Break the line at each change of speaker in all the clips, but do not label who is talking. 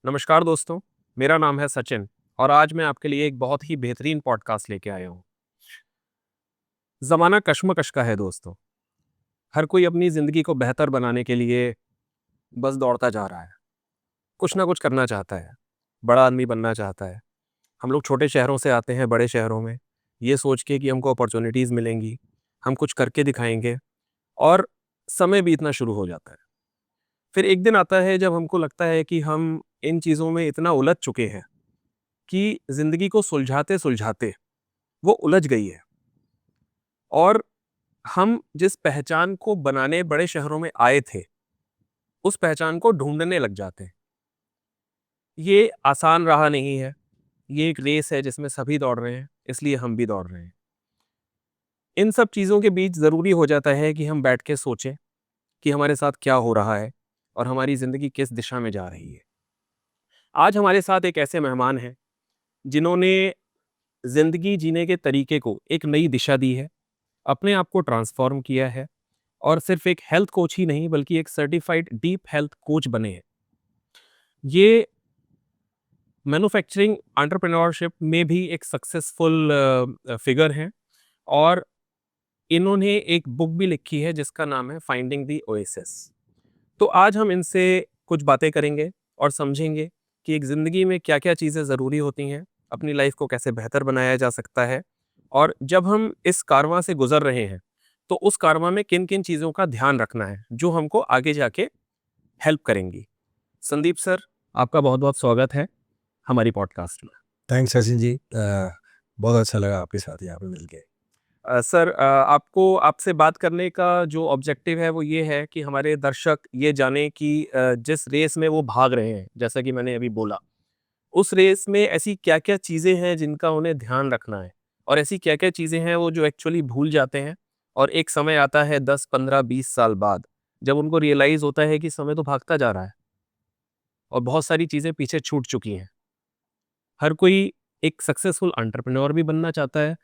नमस्कार दोस्तों, मेरा नाम है सचिन और आज मैं आपके लिए एक बहुत ही बेहतरीन पॉडकास्ट लेके आया हूँ। ज़माना कश्मकश का है दोस्तों। हर कोई अपनी ज़िंदगी को बेहतर बनाने के लिए बस दौड़ता जा रहा है। कुछ ना कुछ करना चाहता है, बड़ा आदमी बनना चाहता है। हम लोग छोटे शहरों से आते हैं बड़े शहरों में, ये सोच के कि हमको अपॉर्च्युनिटीज़ मिलेंगी, हम कुछ करके दिखाएँगे और समय बीतना शुरू हो जाता है। फिर एक दिन आता है जब हमको लगता है कि हम इन चीज़ों में इतना उलझ चुके हैं कि ज़िंदगी को सुलझाते-सुलझाते वो उलझ गई है और हम जिस पहचान को बनाने बड़े शहरों में आए थे, उस पहचान को ढूँढने लग जाते हैं। ये आसान राह नहीं है, ये एक रेस है जिसमें सभी दौड़ रहे हैं, इसलिए हम भी दौड़ रहे हैं। इन सब चीज़ों के बीच ज़रूरी हो जाता है कि हम बैठ के सोचें कि हमारे साथ क्या हो रहा है और हमारी ज़िंदगी किस दिशा में जा रही है। आज हमारे साथ एक ऐसे मेहमान हैं, जिन्होंने ज़िंदगी जीने के तरीके को एक नई दिशा दी है, अपने आप को ट्रांसफ़ॉर्म किया है और सिर्फ एक हेल्थ कोच ही नहीं बल्कि एक सर्टिफाइड डीप हेल्थ कोच बने हैं। ये मैन्युफैक्चरिंग एंटरप्रेन्योरशिप में भी एक सक्सेसफुल फिगर हैं और इन्होंने एक बुक भी लिखी है जिसका नाम है फाइंडिंग द ओएसिस। तो आज हम इनसे कुछ बातें करेंगे और समझेंगे कि एक ज़िंदगी में क्या-क्या चीज़ें ज़रूरी होती हैं, अपनी लाइफ़ को कैसे बेहतर बनाया जा सकता है और जब हम इस कारवां से गुज़र रहे हैं, तो उस कारवां में किन-किन चीज़ों का ध्यान रखना है, जो हमको आगे जाके हेल्प करेंगी। संदीप सर, आपका बहुत-बहुत स्वागत है हमारी पॉडकास्ट में।
थैंक्स सचिन जी। बहुत अच्छा लगा आपके साथ यहाँ पे मिलके।
सर, आपको आपसे बात करने का जो ऑब्जेक्टिव है वो ये है कि हमारे दर्शक ये जानें कि जिस रेस में वो भाग रहे हैं, जैसा कि मैंने अभी बोला, उस रेस में ऐसी क्या-क्या चीज़ें हैं जिनका उन्हें ध्यान रखना है? और ऐसी क्या-क्या चीज़ें हैं वो जो एक्चुअली भूल जाते हैं और एक समय आता है 10, 15, 20 साल बाद, जब उनको रियलाइज़ होता है कि समय तो भागता जा रहा है और बहुत सारी चीज़ें पीछे छूट चुकी हैं। हर कोई एक सक्सेसफुल एंटरप्रेन्योर भी बनना चाहता है।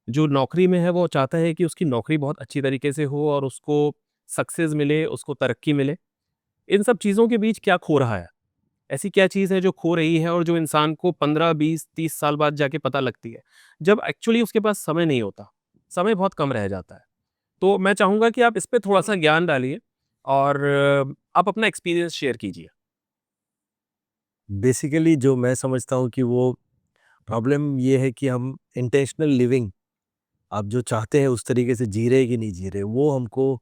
जो नौकरी में है वो चाहता है कि उसकी नौकरी बहुत अच्छी तरीके से हो और उसको सक्सेस मिले, उसको तरक्की मिले। इन सब चीज़ों के बीच क्या खो रहा है? ऐसी क्या चीज़ है जो खो रही है और जो इंसान को 15, 20, 30 साल बाद जाके पता लगती है, जब एक्चुअली उसके पास समय नहीं होता, समय बहुत कम रह जाता है। तो मैं चाहूँगा कि आप इस पे थोड़ा-सा ज्ञान डालिए और आप अपना एक्सपीरियंस शेयर कीजिए।
बेसिकली जो मैं समझता हूँ कि वो प्रॉब्लम ये है कि हम इंटेंशनल लिविंग आप जो चाहते हैं उस तरीके से जी रहे कि नहीं जी रहे, वो हमको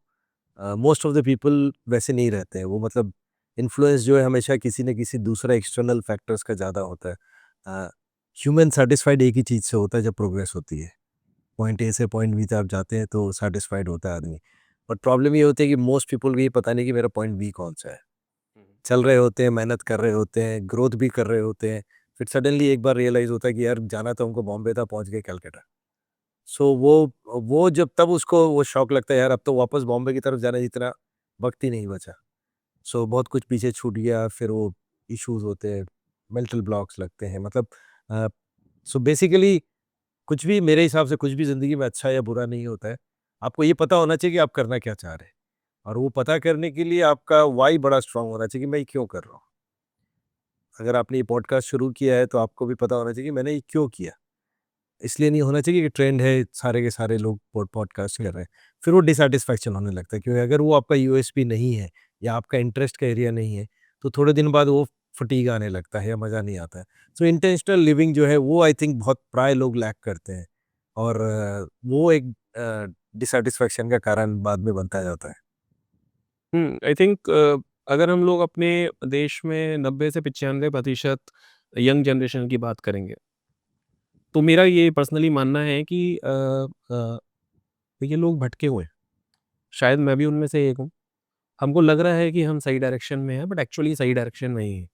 मोस्ट ऑफ द पीपल वैसे नहीं रहते हैं। वो मतलब इन्फ्लुएंस जो है हमेशा किसी न किसी दूसरा एक्सटर्नल फैक्टर्स का ज़्यादा होता है। ह्यूमन सेटिस्फाइड एक ही चीज़ से होता है जब प्रोग्रेस होती है। पॉइंट ए से पॉइंट बी तक आप जाते हैं तो सैटिस्फाइड होता है आदमी। बट प्रॉब्लम ये होती है कि मोस्ट पीपल को ये पता नहीं कि मेरा पॉइंट बी कौन-सा है। चल रहे होते हैं, मेहनत कर रहे होते हैं, ग्रोथ भी कर रहे होते हैं, फिर सडनली एक बार रियलाइज़ होता है कि यार जाना तो हमको बॉम्बे था, पहुँच गए कलकत्ता। सो वो जब तब उसको वो शॉक लगता है यार अब तो वापस बॉम्बे की तरफ जाने जितना वक़्त ही नहीं बचा। सो बहुत कुछ पीछे छूट गया, फिर वो इश्यूज़ होते हैं, मेंटल ब्लॉक्स लगते हैं। मतलब अ, सो बेसिकली कुछ भी मेरे हिसाब से कुछ भी ज़िंदगी में अच्छा या बुरा नहीं होता है। आपको ये पता होना चाहिए कि आप करना क्या चाह रहे हैं और वो पता करने के लिए आपका व्हाय बड़ा स्ट्रॉन्ग होना चाहिए कि मैं ये क्यों कर रहा हूँ। अगर आपने ये पॉडकास्ट शुरू किया है तो आपको भी पता होना चाहिए कि मैंने ये क्यों किया। इसलिए नहीं होना चाहिए कि ट्रेंड है सारे के सारे लोग पॉडकास्ट कर रहे हैं। फिर वो डिसैटिस्फैक्शन होने लगता है क्योंकि अगर वो आपका यूएसपी नहीं है या आपका इंटरेस्ट का एरिया नहीं है, तो थोड़े दिन बाद वो फटीग आने लगता है या मज़ा नहीं आता है। सो इंटेंशनल लिविंग जो है वो आई थिंक बहुत प्राय लोग लैक करते हैं और वो एक डिसैटिस्फैक्शन का कारण बाद में बनता जाता है।
आई थिंक अगर हम लोग अपने देश में 90 से 95% यंग जनरेशन की बात करेंगे, तो मेरा ये पर्सनली मानना है कि ये लोग भटके हुए हैं। शायद मैं भी उनमें से एक हूँ। हमको लग रहा है कि हम सही डायरेक्शन में हैं, बट एक्चुअली सही डायरेक्शन में ही है।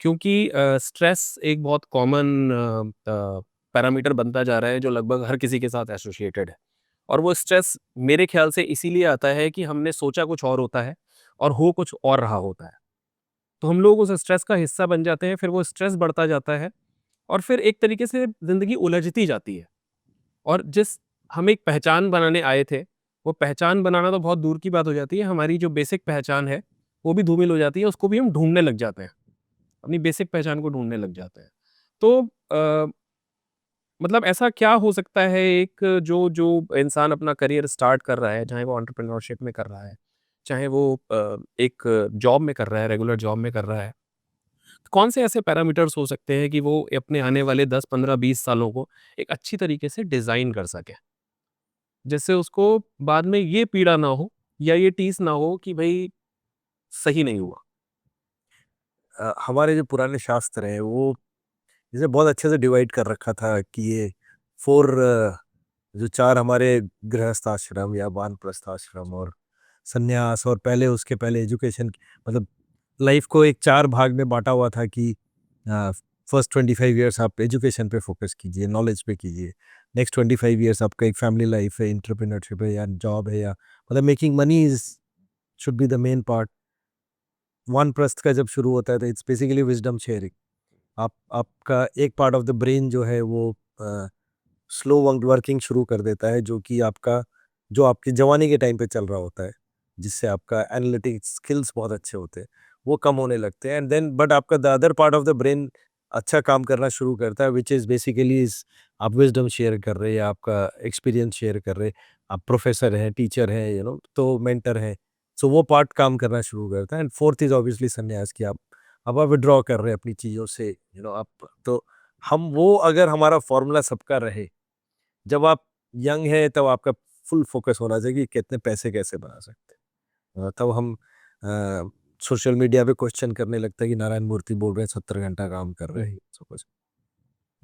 क्योंकि स्ट्रेस एक बहुत कॉमन पैरामीटर बनता जा रहा है, जो लगभग हर किसी के साथ एसोसिएटेड है। और वो स्ट्रेस मेरे ख्याल से इसीलिए आता है कि हमने सोचा कुछ और होता है और हो कुछ और रहा होता है। तो हम लोग उस स्ट्रेस का हिस्सा बन जाते हैं, फिर वो स्ट्रेस बढ़ता जाता है और फिर एक तरीके से ज़िंदगी उलझती जाती है। और जिस हम एक पहचान बनाने आए थे, वो पहचान बनाना तो बहुत दूर की बात हो जाती है, हमारी जो बेसिक पहचान है, वो भी धूमिल हो जाती है, उसको भी हम ढूँढने लग जाते हैं। अपनी बेसिक पहचान को ढूँढने लग जाते हैं। तो मतलब ऐसा क्या हो सकता है एक जो जो इंसान अपना करियर स्टार्ट कर रहा है, चाहे वो एंटरप्रेन्योरशिप में कर रहा है, चाहे वो एक जॉब में कर रहा है, रेगुलर जॉब में कर रहा है। कौन से ऐसे पैरामीटर्स हो सकते हैं कि वो अपने आने वाले 10, 15, 20 सालों को एक अच्छी तरीके से डिज़ाइन कर सके? जिससे उसको बाद में ये पीड़ा ना हो या ये टीस ना हो कि भई सही नहीं हुआ।
हमारे जो पुराने शास्त्र हैं वो इसे बहुत अच्छे से डिवाइड कर रखा था कि ये 4 जो 4 हमारे गृहस्थ आश्रम या वानप्रस्थ आश्रम और संन्यास, और पहले उसके पहले एजुकेशन, मतलब लाइफ को एक 4 भाग में बाँटा हुआ था कि फर्स्ट 25 इयर्स आप एजुकेशन पे फोकस कीजिए, नॉलेज पे कीजिए। नेक्स्ट 25 इयर्स आपका एक फैमिली लाइफ है, एंटरप्रेन्योरशिप है या जॉब है, या मतलब making money is should be the main part. वानप्रस्थ का जब शुरू होता है तो इट्स बेसिकली विज़डम शेयरिंग। आपका एक पार्ट ऑफ द ब्रेन जो है वो स्लो वर्किंग शुरू कर देता है, जो कि आपका जो आपकी जवानी के टाइम पे चल रहा होता है, जिससे आपका एनालिटिक स्किल्स बहुत अच्छे होते हैं, वो कम होने लगते हैं। एंड देन बट आपका the other part of the brain अच्छा काम करना शुरू करता है, विच इज़ बेसिकली इज़ आप विज़डम शेयर कर रहे हैं या आपका एक्सपीरियंस शेयर कर रहे हैं, आप प्रोफेसर हैं, टीचर हैं, तो मेंटर हैं। सो वो पार्ट काम करना शुरू करता है। एंड फोर्थ इज़ ऑब्वियसली संन्यास, कि अब आप विथड्रॉ कर रहे हैं अपनी चीज़ों से, आप तो हम वो अगर हमारा फ़ॉर्मूला सबका रहे, जब आप यंग हैं तब आपका फुल फ़ोकस होना चाहिए कि कितने पैसे कैसे बना सकते हैं। तब हम सोशल मीडिया पे क्वेश्चन करने लगते हैं कि नारायण मूर्ति बोल रहे हैं 70 घंटा काम कर रहे हैं, सो कुछ।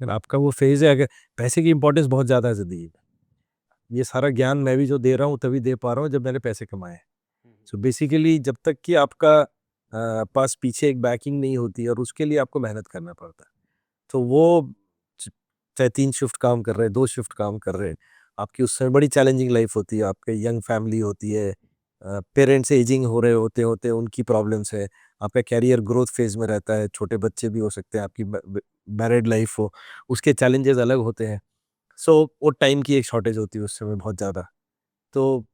अगर आपका वो फ़ेज़ है, अगर पैसे की इम्पोर्टेंस बहुत ज़्यादा है ज़िंदगी में। ये सारा ज्ञान मैं भी जो दे रहा हूँ तभी दे पा रहा हूँ जब मैंने पैसे कमाए हैं। सो बेसिकली जब तक कि आपका पास पीछे एक बैकिंग नहीं होती और उसके लिए आपको मेहनत करना पड़ता है। तो वो च चाहे 3 शिफ्ट काम कर रहे हैं, 2 शिफ्ट काम कर रहे हैं, आपकी उस समय बड़ी चैलेंजिंग लाइफ़ होती है, आपके यंग फैमिली होती है, पेरेंट्स एजिंग हो रहे होते-होते उनकी प्रॉब्लम्स है, आपका करियर ग्रोथ फेज़ में रहता है, छोटे बच्चे भी हो सकते हैं, आपकी मैरिड लाइफ़ हो, उसके चैलेंजेस अलग होते हैं। सो वो टाइम की एक शॉर्टेज होती है उस समय बहुत ज़्यादा। तो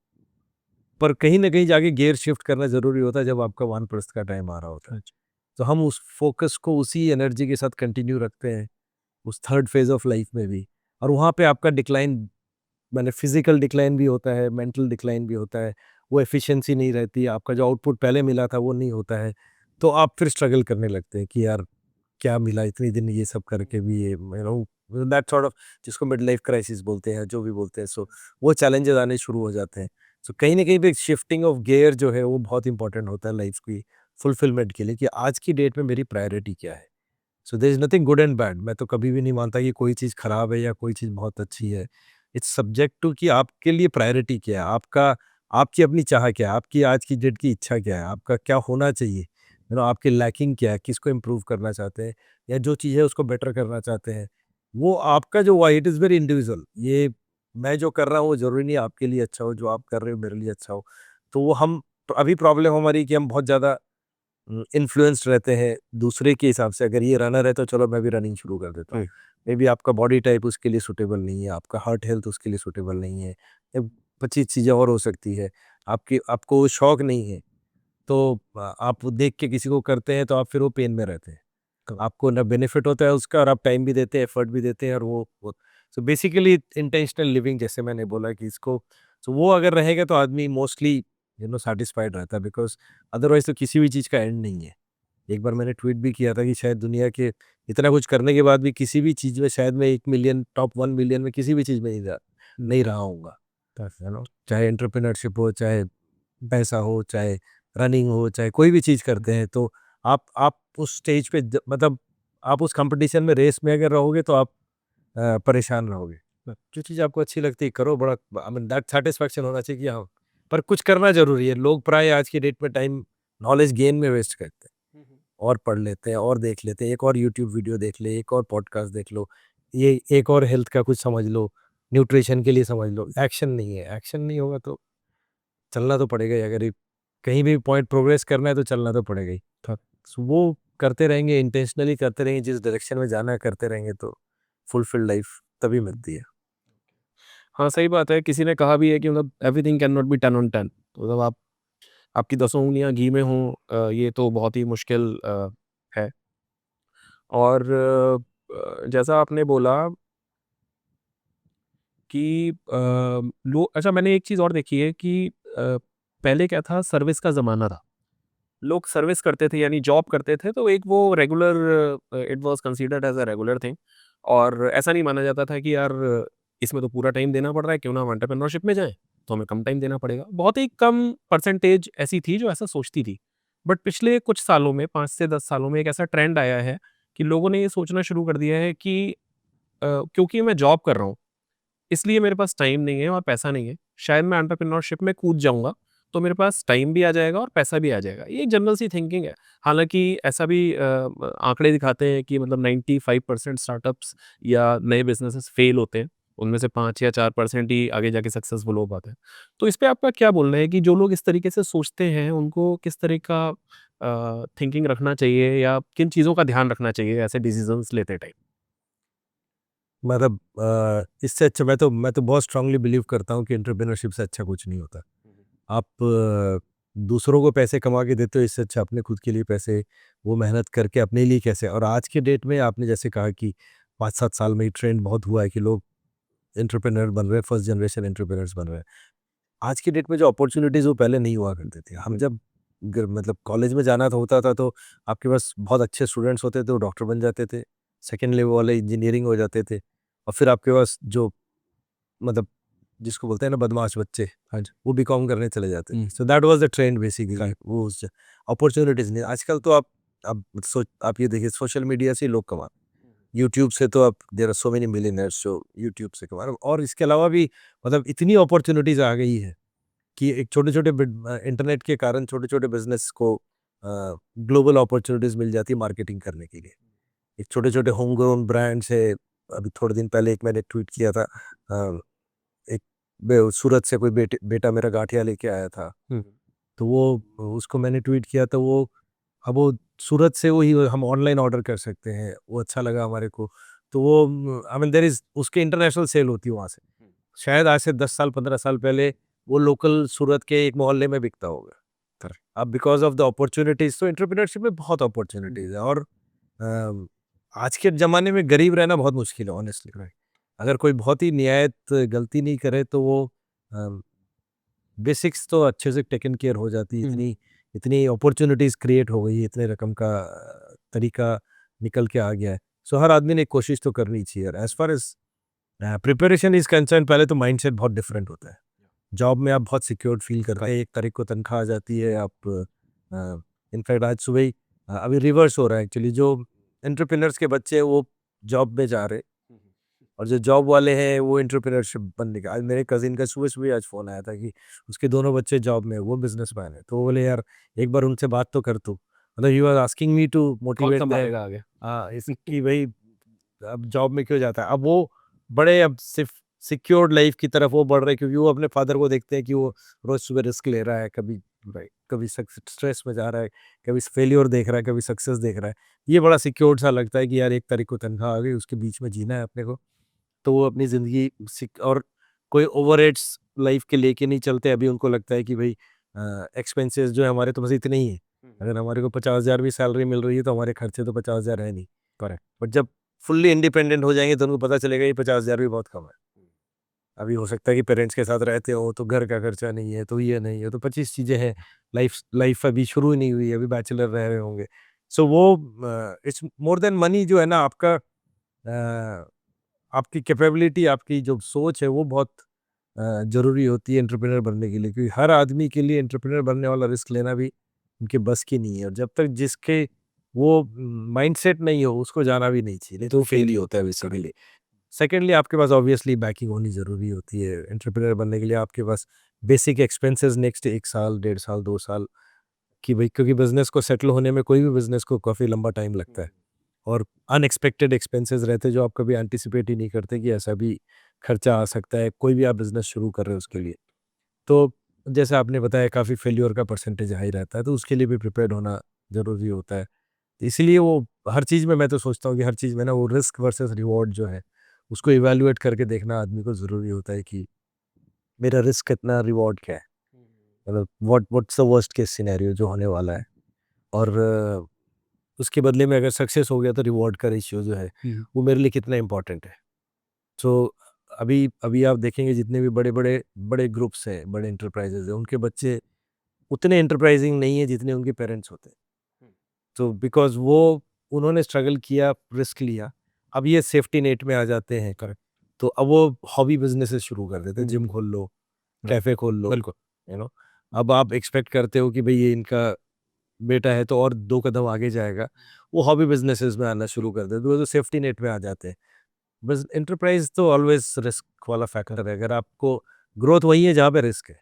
पर कहीं न कहीं जाके गियर शिफ्ट करना ज़रूरी होता है जब आपका वानप्रस्थ का टाइम आ रहा होता है। तो हम उस फ़ोकस को उसी एनर्जी के साथ कंटिन्यू रखते हैं, उस थर्ड फ़ेज़ ऑफ लाइफ़ में भी, और वहाँ पे आपका डिक्लाइन, माने फिज़िकल डिक्लाइन भी होता है, मेंटल डिक्लाइन भी होता है, वो एफ़िशिएंसी नहीं रहती, आपका जो आउटपुट पहले मिला था वो नहीं होता है। तो आप फिर स्ट्रगल करने लगते हैं कि यार क्या मिला इतने दिन ये सब करके भी, ये दैट सॉर्ट ऑफ, जिसको मिड लाइफ क्राइसिस बोलते हैं, जो भी बोलते हैं, सो वो चैलेंजेस आने शुरू हो जाते हैं। सो कहीं ना कहीं पे शिफ्टिंग ऑफ गियर जो है वो बहुत इंपॉर्टेंट होता है लाइफ की फुलफिलमेंट के लिए, कि आज की डेट में मेरी प्रायोरिटी क्या है। So there is nothing good and bad, मैं तो कभी भी नहीं मानता कि कोई चीज़ खराब है या कोई चीज़ बहुत अच्छी है। इट्स सब्जेक्ट टू कि आपके लिए प्रायोरिटी क्या है, आपका आपकी अपनी चाह क्या है, आपकी आज की डेट की इच्छा क्या है, आपका क्या होना चाहिए, आपकी लैकिंग क्या है, किसको इम्प्रूव करना चाहते हैं, या जो चीज़ है उसको बेटर करना चाहते हैं। वो आपका जो why, it is very individual. ये मैं जो कर रहा हूँ वो ज़रूरी नहीं आपके लिए अच्छा हो, जो आप कर रहे हो मेरे लिए अच्छा हो। तो वो हम अभी प्रॉब्लम हमारी कि हम बहुत ज़्यादा इन्फ्लुएंस्ड रहते हैं दूसरे के हिसाब से। अगर ये रनर है तो चलो मैं भी रनिंग शुरू कर देता हूँ। मे बी आपका बॉडी टाइप उसके लिए सूटेबल नहीं है, आपका हार्ट हेल्थ उसके लिए सूटेबल नहीं है, या 25 चीज़ें और हो सकती है। आपको वो शौक नहीं है, तो आप देख के किसी को करते हैं तो आप फिर वो पेन में रहते हैं। तो आपको ना बेनिफिट होता है उसका, और आप टाइम भी देते हैं, एफर्ट भी देते हैं, और वो सो बेसिकली इंटेंशनल लिविंग, जैसे मैंने बोला कि इसको, सो वो अगर रहेगा तो आदमी मोस्टली सैटिस्फाइड रहता है, बिकॉज़ अदरवाइज़ तो किसी भी चीज़ का एंड नहीं है। एक बार मैंने ट्वीट भी किया था कि शायद दुनिया के इतना कुछ करने के बाद भी किसी भी चीज़ में शायद मैं 1 मिलियन, टॉप 1 मिलियन में किसी भी चीज़ में नहीं रहा होऊँगा। चाहे एंटरप्रेन्योरशिप हो, चाहे पैसा हो, चाहे रनिंग हो, चाहे कोई भी चीज़ करते हैं, तो आप उस स्टेज पे मतलब आप उस कॉम्पिटिशन में, रेस में अगर रहोगे तो आप परेशान रहोगे। जो चीज़ आपको अच्छी लगती है करो, बड़ा आई मीन दैट सैटिस्फैक्शन होना चाहिए कि हाँ, पर कुछ करना ज़रूरी है। लोग प्राय आज की डेट में टाइम नॉलेज गेन में वेस्ट करते हैं, और पढ़ लेते हैं और देख लेते हैं, एक और यूट्यूब वीडियो देख ले, एक और पॉडकास्ट देख लो, ये एक और हेल्थ का कुछ समझ लो, न्यूट्रिशन के लिए समझ लो। एक्शन नहीं है, एक्शन नहीं होगा तो चलना तो पड़ेगा ही, अगर ये कहीं भी पॉइंट प्रोग्रेस करना है तो चलना तो पड़ेगा ही। सो वो करते रहेंगे, इंटेंशनली करते रहेंगे, जिस डायरेक्शन में जाना है करते रहेंगे तो फुलफिल्ड लाइफ तभी मिलती है।
हाँ, सही बात है। किसी ने कहा भी है कि मतलब everything can not be 10 on 10। तो मतलब आपकी 10 उँगलियाँ घी में हों, ये तो बहुत ही मुश्किल है। और जैसा आपने बोला कि लोग, अच्छा मैंने एक चीज़ और देखी है कि पहले क्या था, सर्विस का ज़माना था। लोग सर्विस करते थे यानी जॉब करते थे, तो एक वो regular, it was considered as a regular thing, और ऐसा नहीं माना जाता था कि यार इसमें तो पूरा टाइम देना पड़ रहा है, क्यों ना हम एंटरप्रेन्योरशिप में जाएँ, तो हमें कम टाइम देना पड़ेगा। बहुत ही कम परसेंटेज ऐसी थी जो ऐसा सोचती थी। बट पिछले कुछ सालों में, 5 से 10 सालों में एक ऐसा ट्रेंड आया है कि लोगों ने ये सोचना शुरू कर दिया है कि क्योंकि मैं जॉब कर रहा हूँ, इसलिए मेरे पास टाइम नहीं है और पैसा नहीं है। शायद मैं एंटरप्रेन्योरशिप में कूद जाऊँगा, तो मेरे पास टाइम भी आ जाएगा और पैसा भी आ जाएगा। ये एक जनरल सी थिंकिंग है। हालाँकि ऐसा भी आंकड़े दिखाते हैं कि मतलब 95% स्टार्टअप्स या नए बिज़नेसेस फेल होते हैं। उनमें से 5 या 4% ही आगे जाके सक्सेसफुल हो पाते हैं। तो इस पे आपका क्या बोलना है कि जो लोग इस तरीके से सोचते हैं, उनको किस तरह का थिंकिंग रखना चाहिए या किन चीज़ों का ध्यान रखना चाहिए ऐसे डिसीज़न्स लेते टाइम?
मतलब इससे अच्छा मैं तो बहुत स्ट्रांगली बिलीव करता हूँ कि एंटरप्रेन्योरशिप से अच्छा कुछ नहीं होता। आप दूसरों को पैसे कमा के देते हो, इससे अच्छा अपने खुद के लिए पैसे वो मेहनत करके अपने लिए कैसे, और आज के डेट में आपने जैसे कहा कि 5-7 साल में ही ट्रेंड बहुत हुआ है कि लोग एंटरप्रेन्योर बन रहे हैं, फर्स्ट जनरेशन एंटरप्रेन्योर्स बन रहे हैं। आज की डेट में जो अपॉर्च्युनिटीज़ वो पहले नहीं हुआ करते थे। हम जब मतलब कॉलेज में जाना था होता था तो आपके पास बहुत अच्छे स्टूडेंट्स होते थे, वो डॉक्टर बन जाते थे, सेकंड लेवल वाले इंजीनियरिंग हो जाते थे, और फिर आपके पास जो मतलब जिसको बोलते हैं ना बदमाश बच्चे, हाँ जी, वो बीकॉम करने चले जाते थे। So that was the trend basically. वो उस अपॉर्च्युनिटीज़ नहीं, आजकल तो आप ये देखिए सोशल मीडिया से ही लोग कमा, यूट्यूब से तो आप there are so many millionaires जो यूट्यूब से कमा रहे हैं, और इसके अलावा भी मतलब इतनी अपॉर्च्युनिटीज़ आ गई है कि एक छोटे-छोटे इंटरनेट के कारण छोटे-छोटे बिज़नेस को ग्लोबल अपॉर्च्युनिटीज़ मिल जाती है मार्केटिंग करने के लिए। एक छोटे-छोटे होम ग्रोन ब्रांड्स है, अभी थोड़े दिन पहले एक मैंने ट्वीट किया था, एक सूरत से कोई बेटा मेरा गाठिया लेके आया था, तो वो उसको मैंने ट्वीट किया, तो वो अब वो सूरत से वही हम ऑनलाइन ऑर्डर कर सकते हैं, वो अच्छा लगा हमारे को। तो वो आई मीन देयर इज़ उसकी इंटरनेशनल सेल होती है वहाँ से। शायद आज से 10 साल 15 साल पहले वो लोकल सूरत के एक मोहल्ले में बिकता होगा।
करेक्ट।
अब बिकॉज़ ऑफ द अपॉर्च्युनिटीज़, तो एंटरप्रेन्योरशिप में बहुत अपॉर्च्युनिटीज़ है, और अ, आज के ज़माने में गरीब रहना बहुत मुश्किल है ऑनेस्टली। अगर कोई बहुत ही निहायत गलती नहीं करे तो वो अ, बेसिक्स तो अच्छे से टेकन केयर हो जाती है, इतनी इतनी अपॉर्च्युनिटीज़ क्रिएट हो गई है, इतने रकम का तरीका निकल के आ गया है। सो हर आदमी ने कोशिश तो करनी चाहिए, और as far as preparation is concerned, पहले तो माइंडसेट बहुत डिफरेंट होता है। जॉब में आप बहुत सिक्योर्ड फ़ील करते हैं, 1 तारीख को तनख्वाह आ जाती है, आप इनफैक्ट आज सुबह ही अभी रिवर्स हो रहा है एक्चुअली, जो एंटरप्रेन्योर्स के बच्चे हैं वो जॉब में जा रहे हैं, और जो जॉब वाले हैं वो एंटरप्रेन्योरशिप बनने का। आज मेरे कज़िन का सुबह-सुबह ही आज फ़ोन आया था कि उसके दोनों बच्चे जॉब में हैं, वो बिज़नेसमैन है। तो वो बोले, "यार एक बार उनसे बात तो कर तू।" मतलब he was asking me to
कौन
मोटिवेट देम।
सँभालेगा आगे?
इसकी वही अब जॉब में क्यों जाता है? अब वो बड़े अब सिर्फ़ सिक्योर्ड लाइफ़ की तरफ वो बढ़ रहे हैं, क्योंकि वो अपने फ़ादर को देखते हैं कि वो रोज़ सुबह रिस्क ले रहा है, कभी भाई कभी स्ट्रेस में जा रहा है, कभी फेल्योर देख रहा है, कभी सक्सेस देख रहा है। ये बड़ा सिक्योर्ड सा लगता है कि यार 1 तारीख को तनख्वाह आ गई, उसके बीच में जीना है अपने को। तो वो अपनी ज़िंदगी और कोई ओवरहेड्स लाइफ़ के लेके नहीं चलते। अभी उनको लगता है कि भई एक्सपेंसेस जो है हमारे तो बस इतने ही हैं। अगर हमारे को 50,000 भी सैलरी मिल रही है तो हमारे खर्चे तो 50,000 है नहीं।
करेक्ट।
बट जब फुल्ली इंडिपेंडेंट हो जाएँगे तो उनको पता चलेगा ये 50,000 भी बहुत कम है। अभी हो सकता है कि पेरेंट्स के साथ रहते हो तो घर का खर्चा नहीं है, तो ये नहीं है, तो 25 चीज़ें हैं। लाइफ़ लाइफ़ अभी शुरू ही नहीं हुई है, अभी बैचलर रह रहे होंगे। सो वो इट्स मोर देन मनी जो है ना, आपका आपकी कैपेबिलिटी, आपकी जो सोच है वो बहुत ज़रूरी होती है एंटरप्रेन्योर बनने के लिए, क्योंकि हर आदमी के लिए एंटरप्रेन्योर बनने वाला रिस्क लेना भी उनके बस की नहीं है, और जब तक जिसके वो माइंडसेट नहीं हो उसको जाना भी नहीं चाहिए, नहीं तो वो फेल ही होता है बेसिकली। सेकेंडली आपके पास ऑब्वियसली बैकिंग होनी ज़रूरी होती है एंटरप्रेन्योर बनने के लिए। आपके पास बेसिक एक्सपेंसेस नेक्स्ट 1 साल, 1.5 साल, 2 साल कि भई, क्योंकि बिज़नेस को सेटल होने में कोई भी बिज़नेस को काफ़ी लंबा टाइम लगता है, और अनएक्सपेक्टेड एक्सपेंसेस रहते हैं जो आप कभी एंटिसिपेट ही नहीं करते कि ऐसा भी खर्चा आ सकता है, कोई भी आप बिज़नेस शुरू कर रहे हो उसके लिए। तो जैसे आपने बताया काफ़ी फेल्योर का परसेंटेज हाई रहता है, तो उसके लिए भी प्रिपेयर्ड होना ज़रूरी होता है। इसीलिए वो हर चीज़ में मैं तो सोचता हूँ कि हर चीज़ में ना वो रिस्क वर्सेस रिवॉर्ड जो है, उसको इवैल्यूएट करके देखना आदमी को ज़रूरी होता है कि मेरा रिस्क कितना, रिवॉर्ड क्या है? मतलब what's the worst case scenario जो होने वाला है। और उसके बदले में अगर सक्सेस हो गया तो रिवॉर्ड का रेशियो जो है वो मेरे लिए कितना इम्पोर्टेंट है। सो अभी अभी आप देखेंगे जितने भी बड़े बड़े बड़े ग्रुप्स हैं, बड़े इंटरप्राइजेज हैं, उनके बच्चे उतने इंटरप्राइजिंग नहीं है जितने उनके पेरेंट्स होते हैं। तो बिकॉज वो उन्होंने स्ट्रगल किया, रिस्क लिया, अब ये सेफ्टी नेट में आ जाते हैं।
करेक्ट।
तो अब वो हॉबी बिजनेसेस शुरू कर देते हैं, जिम
हम्म।
खोल लो, कैफे खोल लो,
बिल्कुल।
You know. अब आप एक्सपेक्ट करते हो कि भाई ये इनका बेटा है तो और 2 कदम आगे जाएगा, वो हॉबी बिजनेसेस में आना शुरू कर देते हैं, तो वो सेफ्टी नेट में आ जाते हैं। बस एंटरप्राइज तो ऑलवेज रिस्क वाला फैक्टर है। अगर आपको ग्रोथ वही है जहाँ पे रिस्क है।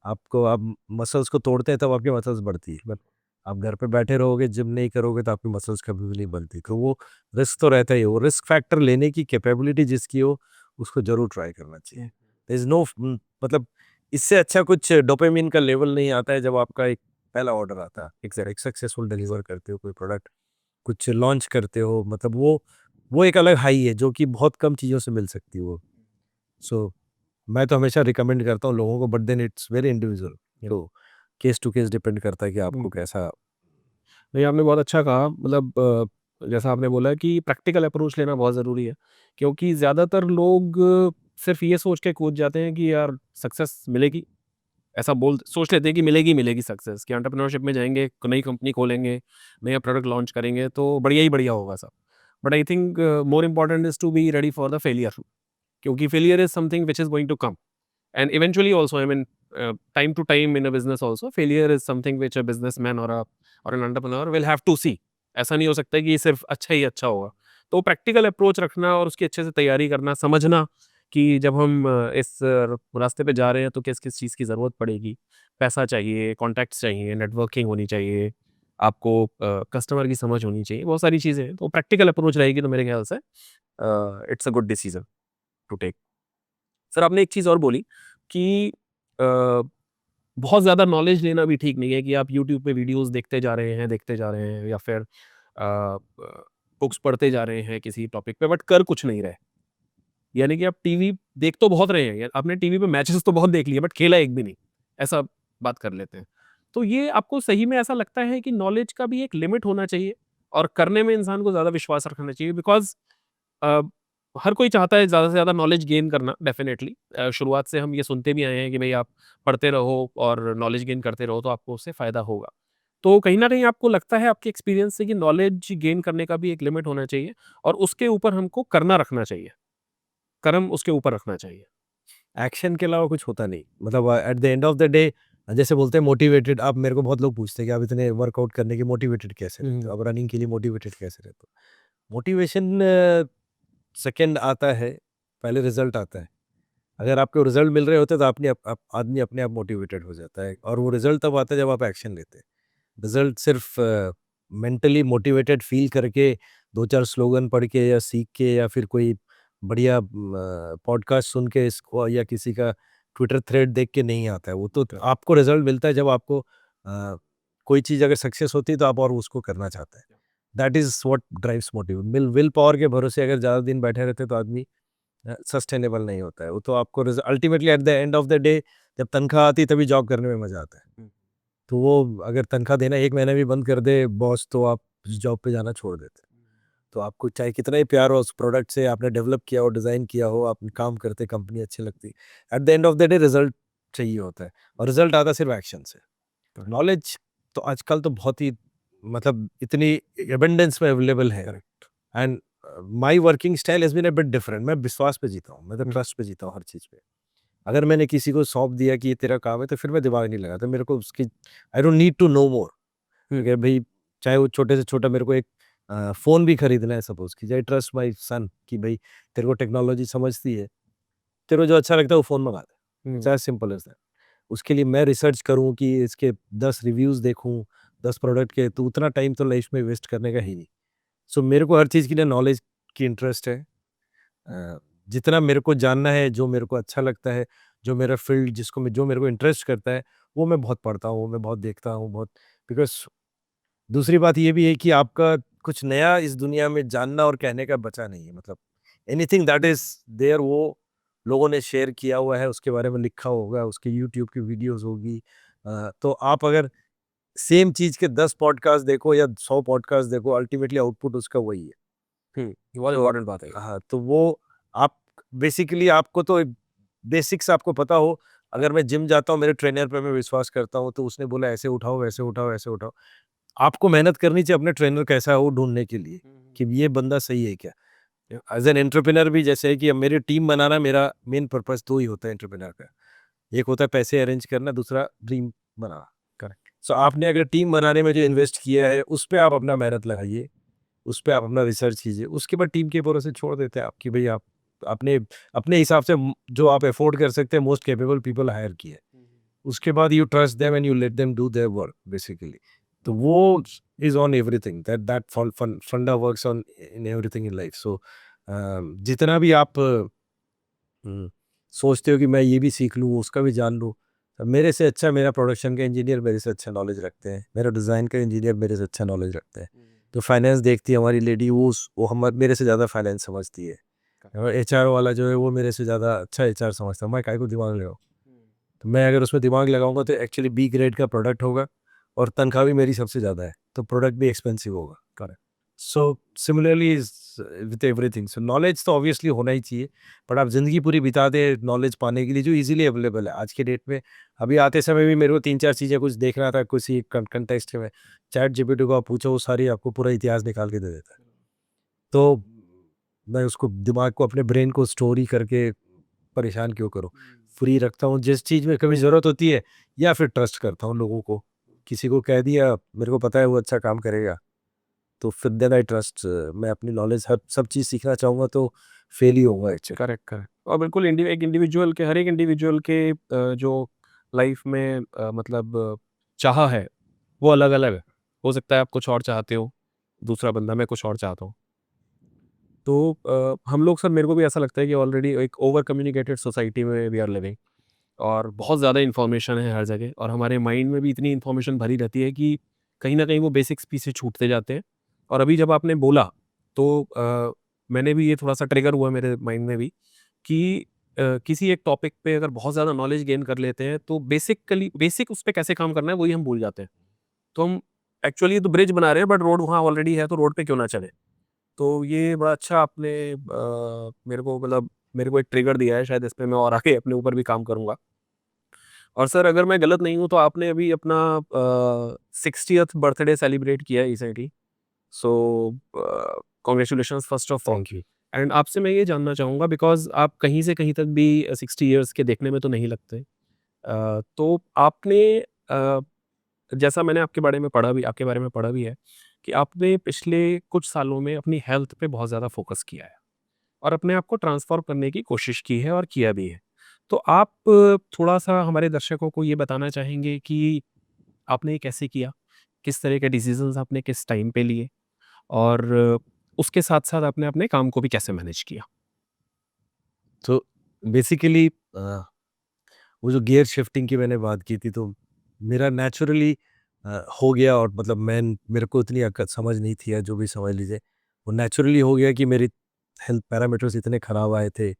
आपको आप मसल्स को तोड़ते हैं तब आपकी मसल्स बढ़ती है।
बिल्कुल।
आप घर पे बैठे रहोगे, जिम नहीं करोगे तो आपकी मसल्स कभी भी नहीं बनती। तो वो रिस्क तो रहता ही है। वो रिस्क फैक्टर लेने की कैपेबिलिटी जिसकी हो, उसको ज़रूर ट्राई करना चाहिए। देयर इज़ नो मतलब इससे अच्छा कुछ डोपामाइन का लेवल नहीं आता है जब आपका एक पहला ऑर्डर आता है, एक सक्सेसफुल डिलीवर करते हो कोई प्रोडक्ट, कुछ लॉन्च करते हो, मतलब वो एक अलग हाई है जो कि बहुत कम चीज़ों से मिल सकती है वो। सो मैं तो हमेशा रिकमेंड करता हूँ लोगों को, but then it's very individual. तो केस टू केस डिपेंड करता है कि आपको कैसा।
नहीं, आपने बहुत अच्छा कहा। मतलब जैसा आपने बोला कि प्रैक्टिकल अप्रोच लेना बहुत ज़रूरी है, क्योंकि ज़्यादातर लोग सिर्फ ये सोच के कूद जाते हैं कि यार सक्सेस मिलेगी, ऐसा बोल सोच लेते हैं कि मिलेगी मिलेगी सक्सेस, कि एंटरप्रेन्योरशिप में जाएंगे, नई कंपनी खोलेंगे, नया प्रोडक्ट लॉन्च करेंगे तो बढ़िया ही बढ़िया होगा सब। But I think more important is to be ready for the failure, क्योंकि failure is something which is going to come, and eventually also, I mean, time to time in a business also, failure is something which a businessman or an entrepreneur will have to see. ऐसा नहीं हो सकता कि ये सिर्फ अच्छा ही अच्छा होगा। तो प्रैक्टिकल अप्रोच रखना और उसकी अच्छे से तैयारी करना, समझना कि जब हम इस रास्ते पे जा रहे हैं तो किस किस चीज़ की ज़रूरत पड़ेगी। पैसा चाहिए, कॉन्टैक्ट्स चाहिए, नेटवर्किंग होनी चाहिए, आपको कस्टमर की समझ होनी चाहिए, बहुत सारी चीज़ें हैं। तो प्रैक्टिकल अप्रोच रहेगी तो मेरे ख्याल से it's a good decision to take. Sir, आपने एक चीज़ और बोली कि बहुत ज़्यादा नॉलेज लेना भी ठीक नहीं है, कि आप यूट्यूब पे वीडियोज़ देखते जा रहे हैं, या फिर बुक्स पढ़ते जा रहे हैं किसी टॉपिक पे, बट कर कुछ नहीं रहे। यानी कि आप टीवी देख तो बहुत रहे हैं, या आपने टीवी पे मैचेस तो बहुत देख लिए बट खेला एक भी नहीं, ऐसा बात कर लेते हैं। तो ये आपको सही में ऐसा लगता है कि नॉलेज का भी एक लिमिट होना चाहिए और करने में इंसान को ज़्यादा विश्वास रखना चाहिए? बिकॉज़ अ, हर कोई चाहता है ज़्यादा से ज़्यादा नॉलेज गेन करना, डेफ़िनेटली। शुरुआत से हम ये सुनते भी आए हैं कि भई आप पढ़ते रहो और नॉलेज गेन करते रहो तो आपको उससे फ़ायदा होगा। तो कहीं न कहीं आपको लगता है आपके एक्सपीरियंस से कि नॉलेज गेन करने का भी एक लिमिट होना चाहिए और उसके ऊपर हमको करना रखना चाहिए, कर्म उसके ऊपर रखना चाहिए।
एक्शन के अलावा कुछ होता नहीं। मतलब at the end of the day जैसे बोलते हैं मोटिवेटेड, आप मेरे को बहुत लोग पूछते हैं कि आप इतने वर्कआउट करने के मोटिवेटेड कैसे रहते हो, आप रनिंग के लिए मोटिवेटेड कैसे रहते हो। मोटिवेशन सेकंड आता है, पहले रिजल्ट आता है। अगर आपको रिजल्ट मिल रहे होते हैं तो आदमी अपने आप मोटिवेटेड हो जाता है, और वो रिजल्ट तब आता है जब आप एक्शन लेते हैं। रिजल्ट सिर्फ मेंटली मोटिवेटेड फील करके, दो चार स्लोगन पढ़ के या सीख के या फिर कोई बढ़िया पॉडकास्ट सुन के इसको या किसी का ट्विटर थ्रेड देख के नहीं आता है। वो तो
क
आपको रिजल्ट मिलता है जब आपको कोई चीज़ अगर सक्सेस होती है तो आप और उसको करना चाहते हैं। That is what drives motive. Will power के भरोसे अगर ज़्यादा दिन बैठे रहते तो आदमी सस्टेनेबल नहीं होता है। वो तो आपको ultimately at the end of the day जब तनख्वाह आती है तभी जॉब करने में मज़ा आता है।
हुँ।
तो वो अगर तनख्वाह देना 1 महीना भी बंद कर दे बॉस, तो आप उस जॉब पे जाना छोड़ देते हैं। तो आपको चाहे कितना ही प्यार हो उस प्रोडक्ट से, आपने डेवलप किया हो, डिज़ाइन किया हो, आप काम करते, कंपनी अच्छी लगती, at the end of the day result चाहिए होता है, और रिज़ल्ट आता है सिर्फ एक्शन से।
करेक्ट।
नॉलेज तो आजकल तो बहुत ही मतलब इतनी एबंडेंस में अवेलेबल है।
Correct.
And my working style has been a bit different. मैं विश्वास पे जीता हूँ, मैं तो
हुँ।
ट्रस्ट पे जीता हूँ हर चीज़ पे। अगर मैंने किसी को सौंप दिया कि ये तेरा काम है तो फिर मैं दिमाग नहीं लगाता। मेरे को उसकी I don't need to know more.
हुँ।
अगर भई चाहे वो छोटे से छोटा मेरे को एक फ़ोन भी खरीदना है सपोज़ कीजिए, आई ट्रस्ट माय सन कि भई तेरे को टेक्नोलॉजी समझती है, तेरे को जो अच्छा लगता है वो फ़ोन मँगा दे। It's
hmm.
As simple as that. उसके लिए मैं रिसर्च करूँ कि इसके 10 रिव्यूज़ देखूँ, 10 प्रोडक्ट के, तो उतना टाइम तो लाइफ़ में वेस्ट करने का ही नहीं। सो मेरे को हर चीज़ के लिए नॉलेज की इंटरेस्ट है। जितना मेरे को जानना है, जो मेरे को अच्छा लगता है, जो मेरा फ़ील्ड जो मेरे को इंटरेस्ट करता है, वो मैं बहुत पढ़ता हूँ, मैं बहुत देखता हूँ, बहुत। बिकॉज़ दूसरी बात ये भी है कि आपका कुछ नया इस दुनिया में जानना और कहने का बचा नहीं है। मतलब एनीथिंग दैट इज़ देयर, वो लोगों ने शेयर किया हुआ है, उसके बारे में लिखा होगा, उसकी यूट्यूब की वीडियोज़ होगी। तो आप अगर सेम चीज के 10 पॉडकास्ट देखो या 100 पॉडकास्ट देखो, अल्टीमेटली आउटपुट उसका वही है।
ये बहुत
तो
इंपॉर्टेंट बात है।
हाँ, तो वो आप बेसिकली आपको तो बेसिक्स आपको पता हो। अगर मैं जिम जाता हूँ, मेरे ट्रेनर पे मैं विश्वास करता हूँ, तो उसने बोला ऐसे उठाओ, वैसे उठाओ, ऐसे उठाओ। आपको मेहनत करनी चाहिए अपने ट्रेनर कैसा है वो ढूँढने के लिए, कि ये बंदा सही है क्या? एज़ एन एंटरप्रेन्योर भी जैसे है कि अब मेरी टीम बनाना मेरा मेन पर्पस 2 ही होता है एंटरप्रेन्योर का। एक होता है पैसे अरेंज करना, दूसरा ड्रीम बनाना।
करेक्ट।
सो आपने अगर टीम बनाने में जो इन्वेस्ट किया है, उस पे आप अपना मेहनत लगाइए, उस पे आप अपना रिसर्च कीजिए। उसके बाद टीम के भरोसे छोड़ देते हैं आप कि भई आप अपने अपने हिसाब से जो आप अफ़ोर्ड कर सकते हैं, मोस्ट कैपेबल पीपल हायर किए। उसके बाद you trust them and you let them do their work basically. तो वो is on everything, that that fun fun funda works on in everything in life. So जितना भी आप सोचते हो कि मैं ये भी सीख लूँ, उसका भी जान लूँ, मेरे से अच्छा मेरा प्रोडक्शन का इंजीनियर मेरे से अच्छा नॉलेज रखते हैं, मेरा डिज़ाइन का इंजीनियर मेरे से अच्छा नॉलेज रखते हैं। तो फाइनेंस देखती है हमारी लेडी, वो हम मेरे से ज़्यादा फाइनेंस समझती है। और एचआर वाला जो है वो मेरे से ज़्यादा अच्छा एचआर समझता है। मैं काहे को दिमाग लगाऊँ? तो मैं अगर उसमें दिमाग लगाऊंगा तो एक्चुअली बी ग्रेड का प्रोडक्ट होगा, और तनख्वाह भी मेरी सबसे ज़्यादा है, तो प्रोडक्ट भी एक्सपेंसिव होगा।
Correct.
So similarly with everything, so knowledge तो ऑब्वियसली होना ही चाहिए, बट आप ज़िंदगी पूरी बिता दें नॉलेज पाने के लिए जो इजीली अवेलेबल है आज के डेट में। अभी आते समय भी मेरे को 3-4 चीज़ें कुछ देखना था किसी कंटेक्स्ट में, चैट जीपीटी को आप पूछो, वो सारी आपको पूरा इतिहास निकाल के दे देता है। तो मैं उसको दिमाग को, अपने ब्रेन को स्टोर ही करके परेशान क्यों करूँ? फ्री रखता हूँ, जिस चीज़ में कभी ज़रूरत होती है, या फिर ट्रस्ट करता हूँ लोगों को। किसी को कह दिया, मेरे को पता है वो अच्छा काम करेगा, तो फिर देन आई ट्रस्ट। मैं अपनी नॉलेज हर सब चीज़ सीखना चाहूँगा तो फेल ही होऊँगा एक्चुअली।
Correct, correct. और बिल्कुल एक इंडिविजुअल के, हर एक इंडिविजुअल के जो लाइफ में मतलब चाह है, वो अलग-अलग है। हो सकता है आप कुछ और चाहते हो, दूसरा बंदा मैं कुछ और चाहता हूँ। तो हम लोग सर, मेरे को भी ऐसा लगता है कि ऑलरेडी एक ओवर कम्युनिकेटेड सोसाइटी में वी आर लिविंग, और बहुत ज़्यादा इन्फॉर्मेशन है हर जगह, और हमारे माइंड में भी इतनी इन्फॉर्मेशन भरी रहती है कि कहीं न कहीं वो बेसिक्स पीछे छूटते जाते हैं। और अभी जब आपने बोला, तो मैंने भी ये थोड़ा-सा ट्रिगर हुआ मेरे माइंड में भी कि किसी एक टॉपिक पे अगर बहुत ज़्यादा नॉलेज गेन कर लेते हैं, तो बेसिक उस पे कैसे काम करना है वही हम भूल जाते हैं। तो हम एक्चुअली तो ब्रिज बना रहे हैं, बट रोड वहाँ ऑलरेडी है, तो रोड पे क्यों ना चलें? तो ये बड़ा अच्छा आपने मेरे को, मतलब मेरे को एक ट्रिगर दिया है, शायद इस पे मैं और आगे अपने ऊपर भी काम करूँगा। और सर, अगर मैं गलत नहीं हूँ तो आपने अभी अपना 60th बर्थडे सेलिब्रेट किया है recently. So congratulations first of all.
Thank you.
And आपसे मैं ये जानना चाहूँगा, बिकॉज़ आप कहीं से कहीं तक भी 60 इयर्स के देखने में तो नहीं लगते। तो आपने जैसा मैंने आपके बारे में पढ़ा भी है कि आपने पिछले कुछ सालों में अपनी हेल्थ पे बहुत ज़्यादा फ़ोकस किया है, और अपने आप को ट्रांसफ़ॉर्म करने की कोशिश की है और किया भी है। तो आप थोड़ा-सा हमारे दर्शकों को ये बताना चाहेंगे कि आपने ये कैसे किया? किस तरह के डिसीज़न्स आपने किस टाइम पे लिए? और उसके साथ-साथ आपने अपने काम को भी कैसे मैनेज किया?
तो बेसिकली वो जो गियर शिफ्टिंग की मैंने बात की थी, तो मेरा नेचुरली हो गया, और मतलब मेरे को इतनी समझ नहीं थी, या जो भी समझ लीजिए, वो नेचुरली हो गया कि मेरी हेल्थ पैरामीटर्स इतने ख़राब आए थे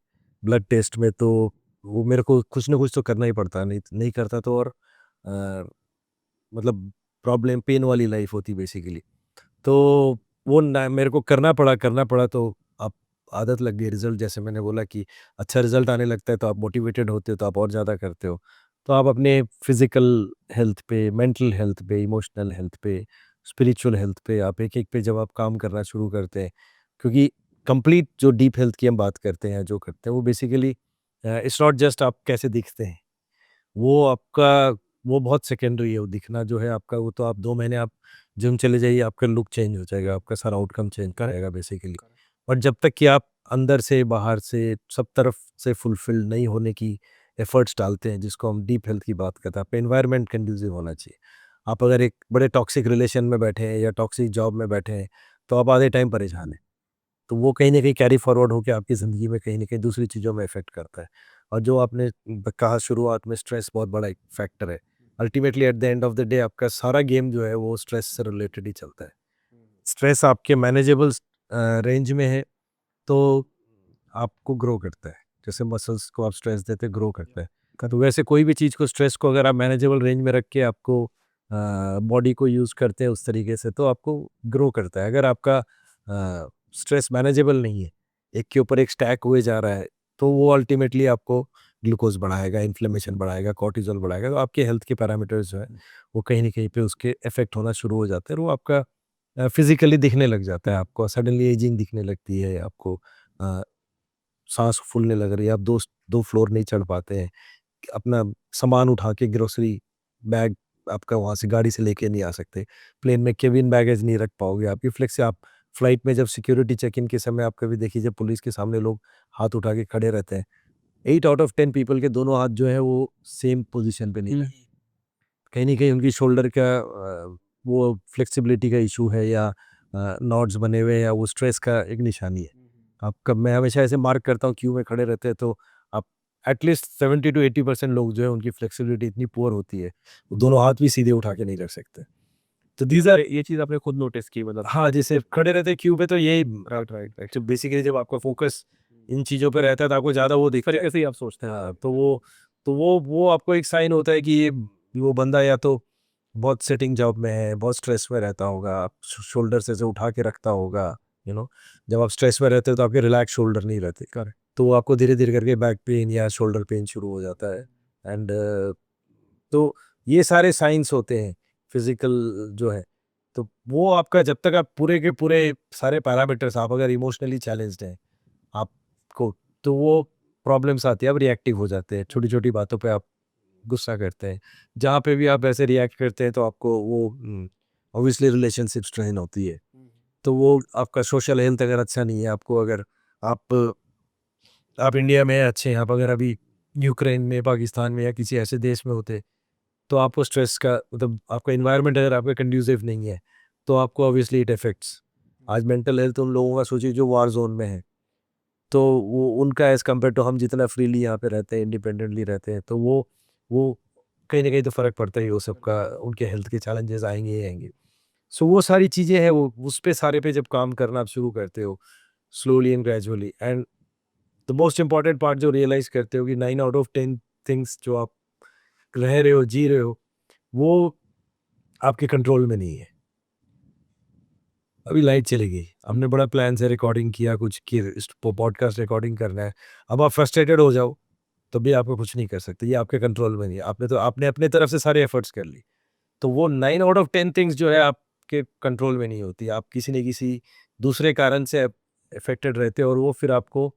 ब्लड टेस्ट में, तो वो मेरे को कुछ ना कुछ तो करना ही पड़ता, नहीं नहीं करता तो, और मतलब प्रॉब्लम पेन वाली लाइफ होती बेसिकली। तो वो ना मेरे को करना पड़ा, तो अब आदत लग गई। रिज़ल्ट, जैसे मैंने बोला कि अच्छा रिज़ल्ट आने लगता है तो आप मोटिवेटेड होते हो, तो आप और ज़्यादा करते हो। तो आप अपने फिज़िकल हेल्थ पे, मेंटल हेल्थ पे, इमोशनल हेल्थ पे, स्पिरिचुअल हेल्थ पे, आप एक-एक पे जब आप काम करना शुरू करते हैं, क्योंकि कंप्लीट जो डीप हेल्थ की हम बात करते हैं, जो करते हैं, वो बेसिकली इट्स नॉट जस्ट आप कैसे दिखते हैं। वो आपका वो बहुत सेकेंडरी है, वो दिखना जो है आपका, वो तो आप 2 महीने आप जिम चले जाइए, आपका लुक चेंज हो जाएगा, आपका सारा आउटकम चेंज हो
करेक्ट,
जाएगा बेसिकली।
करेक्ट।
और जब तक कि आप अंदर से, बाहर से, सब तरफ से फुलफिल नहीं होने की एफर्ट्स डालते हैं, जिसको हम डीप हेल्थ की बात करते हैं, आपका एनवायरनमेंट कंड्यूसिव होना चाहिए। आप अगर एक बड़े टॉक्सिक रिलेशन में बैठे हैं या टॉक्सिक जॉब में बैठे हैं, तो आप आधे टाइम परेशान हैं। तो वो कहीं न कहीं कैरी फॉरवर्ड होके आपकी ज़िंदगी में कहीं न कहीं दूसरी चीज़ों में इफ़ेक्ट करता है। और जो आपने कहा शुरुआत में, स्ट्रेस बहुत बड़ा एक फैक्टर है। Ultimately at the end of the day आपका सारा गेम जो है वो स्ट्रेस से रिलेटेड ही चलता है। स्ट्रेस आपके मैनेजेबल रेंज में है, तो आपको ग्रो करता है। जैसे मसल्स को आप स्ट्रेस देते ग्रो करता है। तो वैसे कोई भी चीज़ को, स्ट्रेस को अगर आप मैनेजेबल रेंज में रख के आपको बॉडी को यूज़ करते हैं उस तरीके से, तो आपको ग्रो करता है। अगर आपका स्ट्रेस मैनेजेबल नहीं है, एक के ऊपर एक स्टैक हुए जा रहा है, तो वो अल्टीमेटली आपको ग्लूकोज बढ़ाएगा, इन्फ्लेमेशन बढ़ाएगा, कॉर्टिसोल बढ़ाएगा, तो आपके हेल्थ के पैरामीटर्स जो है वो कहीं न कहीं पे उसके इफ़ेक्ट होना शुरू हो जाते हैं, और वो आपका फिज़िकली दिखने लग जाता है, आपको सडनली एजिंग दिखने लगती है, आपको अ, साँस फूलने लग रही है, आप 2 फ्लोर नहीं चढ़ पाते हैं, अपना सामान उठा के ग्रोसरी बैग आपका वहाँ से गाड़ी से लेके नहीं आ सकते, प्लेन में केबिन बैगेज नहीं रख पाओगे, आपकी फ्लेक्स से आप फ्लाइट में जब सिक्योरिटी चेक इन के समय आप कभी देखिए, जब पुलिस के सामने लोग हाथ उठा के खड़े रहते हैं, 8 आउट ऑफ 10 पीपल के दोनों हाथ जो है वो सेम पोज़ीशन पे नहीं रहते। कहीं न कहीं उनकी शोल्डर का वो फ्लेक्सिबिलिटी का इश्यू है, या नॉड्स बने हुए हैं, या वो स्ट्रेस का एक निशानी है। आपका मैं हमेशा ऐसे मार्क करता हूँ, क्यू में खड़े रहते हैं तो आप एटलीस्ट 70 टू 80% लोग जो है उनकी फ्लेक्सिबिलिटी इतनी पुअर होती है, वो दोनों हाथ भी सीधे उठा के नहीं रख सकते। तो दीज़ आर
ये चीज़ आपने खुद नोटिस की मतलब?
हाँ, जैसे खड़े रहते हैं क्यू पे, तो यही
राइट, राइट, राइट।
तो बेसिकली जब आपका फ़ोकस इन चीज़ों पे रहता है तो आपको ज़्यादा वो
इस
दिखता है।
तरीके से ही आप सोचते हैं।
हाँ, तो वो आपको एक साइन होता है कि ये वो बंदा या तो बहुत सिटिंग जॉब में है, बहुत स्ट्रेस में रहता होगा, शोल्डर से ऐसे उठा के रखता होगा, यू नो। जब आप स्ट्रेस में रहते हो तो आपके रिलैक्स शोल्डर नहीं रहते,
करेक्ट।
तो वो आपको धीरे-धीरे करके बैक पेन या शोल्डर पेन शुरू हो जाता है। एंड तो ये सारे साइन्स होते हैं फिज़िकल जो है। तो वो आपका जब तक आप पूरे के पूरे सारे पैरामीटर्स, आप अगर इमोशनली चैलेंज्ड हैं, आपको, तो वो प्रॉब्लम्स आती है, आप रिएक्टिव हो जाते हैं, छोटी-छोटी बातों पे आप गुस्सा करते हैं। जहाँ पे भी आप ऐसे रिएक्ट करते हैं तो आपको वो ऑब्वियसली रिलेशनशिप स्ट्रेन होती है। तो वो आपका सोशल हेल्थ अगर अच्छा नहीं है, आपको अगर आप आप इंडिया में अच्छे हैं, आप अगर अभी यूक्रेन में, पाकिस्तान में या किसी ऐसे देश में होते, तो आपको स्ट्रेस का मतलब आपका एनवायरनमेंट अगर आपका कंड्यूसिव नहीं है, तो आपको ऑब्वियसली इट अफेक्ट्स। आज मेंटल हेल्थ उन लोगों का सोचिए जो वार ज़ोन में है, तो वो उनका एज़ कम्पेयर टू हम जितना फ्रीली यहाँ पे रहते हैं, इंडिपेंडेंटली रहते हैं, तो वो कहीं न कहीं तो फ़र्क पड़ता ही है, वो सबका उनके हेल्थ के चैलेंजेस आएँगे ही आएँगे। सो वो सारी चीज़ें हैं, वो उस पे सारे पे जब काम करना आप शुरू करते हो, slowly and gradually, and the most important part जो रियलाइज़ करते हो कि 9 आउट ऑफ 10 थिंग्स जो आप रह रहे हो, जी रहे हो, वो आपके कंट्रोल में नहीं है। अभी लाइट चली गई, हमने बड़ा प्लान से रिकॉर्डिंग किया कुछ कि इस पॉडकास्ट रिकॉर्डिंग करना है। अब आप फ्रस्ट्रेटेड हो जाओ, तब भी आपको कुछ नहीं कर सकते, ये आपके कंट्रोल में नहीं है। आपने अपने तरफ से सारे एफर्ट्स कर ली। तो वो 9 आउट ऑफ 10 थिंग्स जो है आपके कंट्रोल में नहीं होती। आप किसी न किसी दूसरे कारण से अफेक्टेड रहते हो, और वो फिर आपको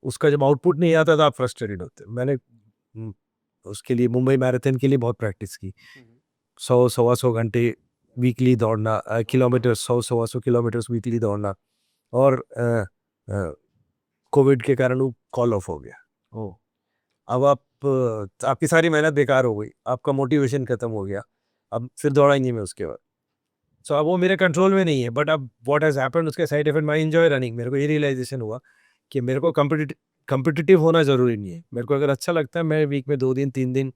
उसका जब आउटपुट नहीं आता तो आप फ्रस्ट्रेटेड होते हो। मैंने उसके लिए मुंबई मैराथन के लिए बहुत प्रैक्टिस की। 100 सवा 100 घंटे वीकली दौड़ना, किलोमीटर 100 सवा 100 किलोमीटर्स वीकली दौड़ना, और अ, कोविड के कारण वो कॉल ऑफ हो गया।
ओह!
अब आपकी सारी मेहनत बेकार हो गई, आपका मोटिवेशन खत्म हो गया, अब फिर दौड़ा ही नहीं मैं उसके बाद। सो अब वो मेरे कंट्रोल में नहीं है, बट अब व्हाट हैज़ हैपेंड, उसके side effect, I enjoy running. मेरे को ये रियलाइज़ेशन हुआ कि मेरे को कॉम्पिटिटिव होना ज़रूरी नहीं है। मेरे को अगर अच्छा लगता है, मैं वीक में 2 दिन 3 दिन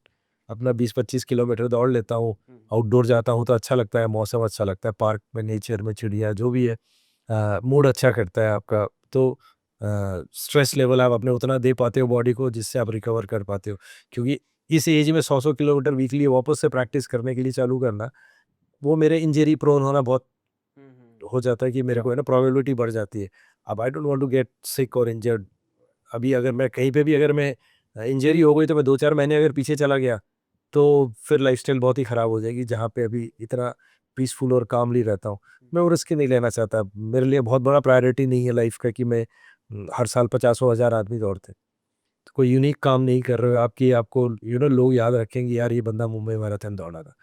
अपना 20-25 किलोमीटर दौड़ लेता हूँ। आउटडोर जाता हूँ तो अच्छा लगता है, मौसम अच्छा लगता है, पार्क में, नेचर में, चिड़िया जो भी है, मूड अच्छा करता है आपका। तो स्ट्रेस लेवल आप अपने उतना दे पाते हो बॉडी को जिससे आप रिकवर कर पाते हो। क्योंकि इस एज में 100-100 किलोमीटर वीकली वापस से प्रैक्टिस करने के लिए चालू करना, वो मेरे इंजरी प्रोन होना बहुत हो जाता है कि मेरे को है ना प्रोबेबिलिटी बढ़ जाती है। अब I don't want to get sick और इंजर्ड। अभी अगर मैं कहीं पे भी अगर मैं इंजरी हो गई तो मैं 2-4 महीने अगर पीछे चला गया, तो फिर लाइफ़स्टाइल बहुत ही ख़राब हो जाएगी, जहाँ पे अभी इतना पीसफुल और कामली रहता हूँ। मैं वो रिस्क नहीं लेना चाहता। मेरे लिए बहुत बड़ा प्रायोरिटी नहीं है लाइफ़ का कि मैं हर साल पचासों हज़ार आदमी दौड़ते हैं। तो कोई यूनिक काम नहीं कर रहे हो आपकी, आपको लोग याद रखेंगे, यार ये बंदा मुंबई मैराथन दौड़ा था।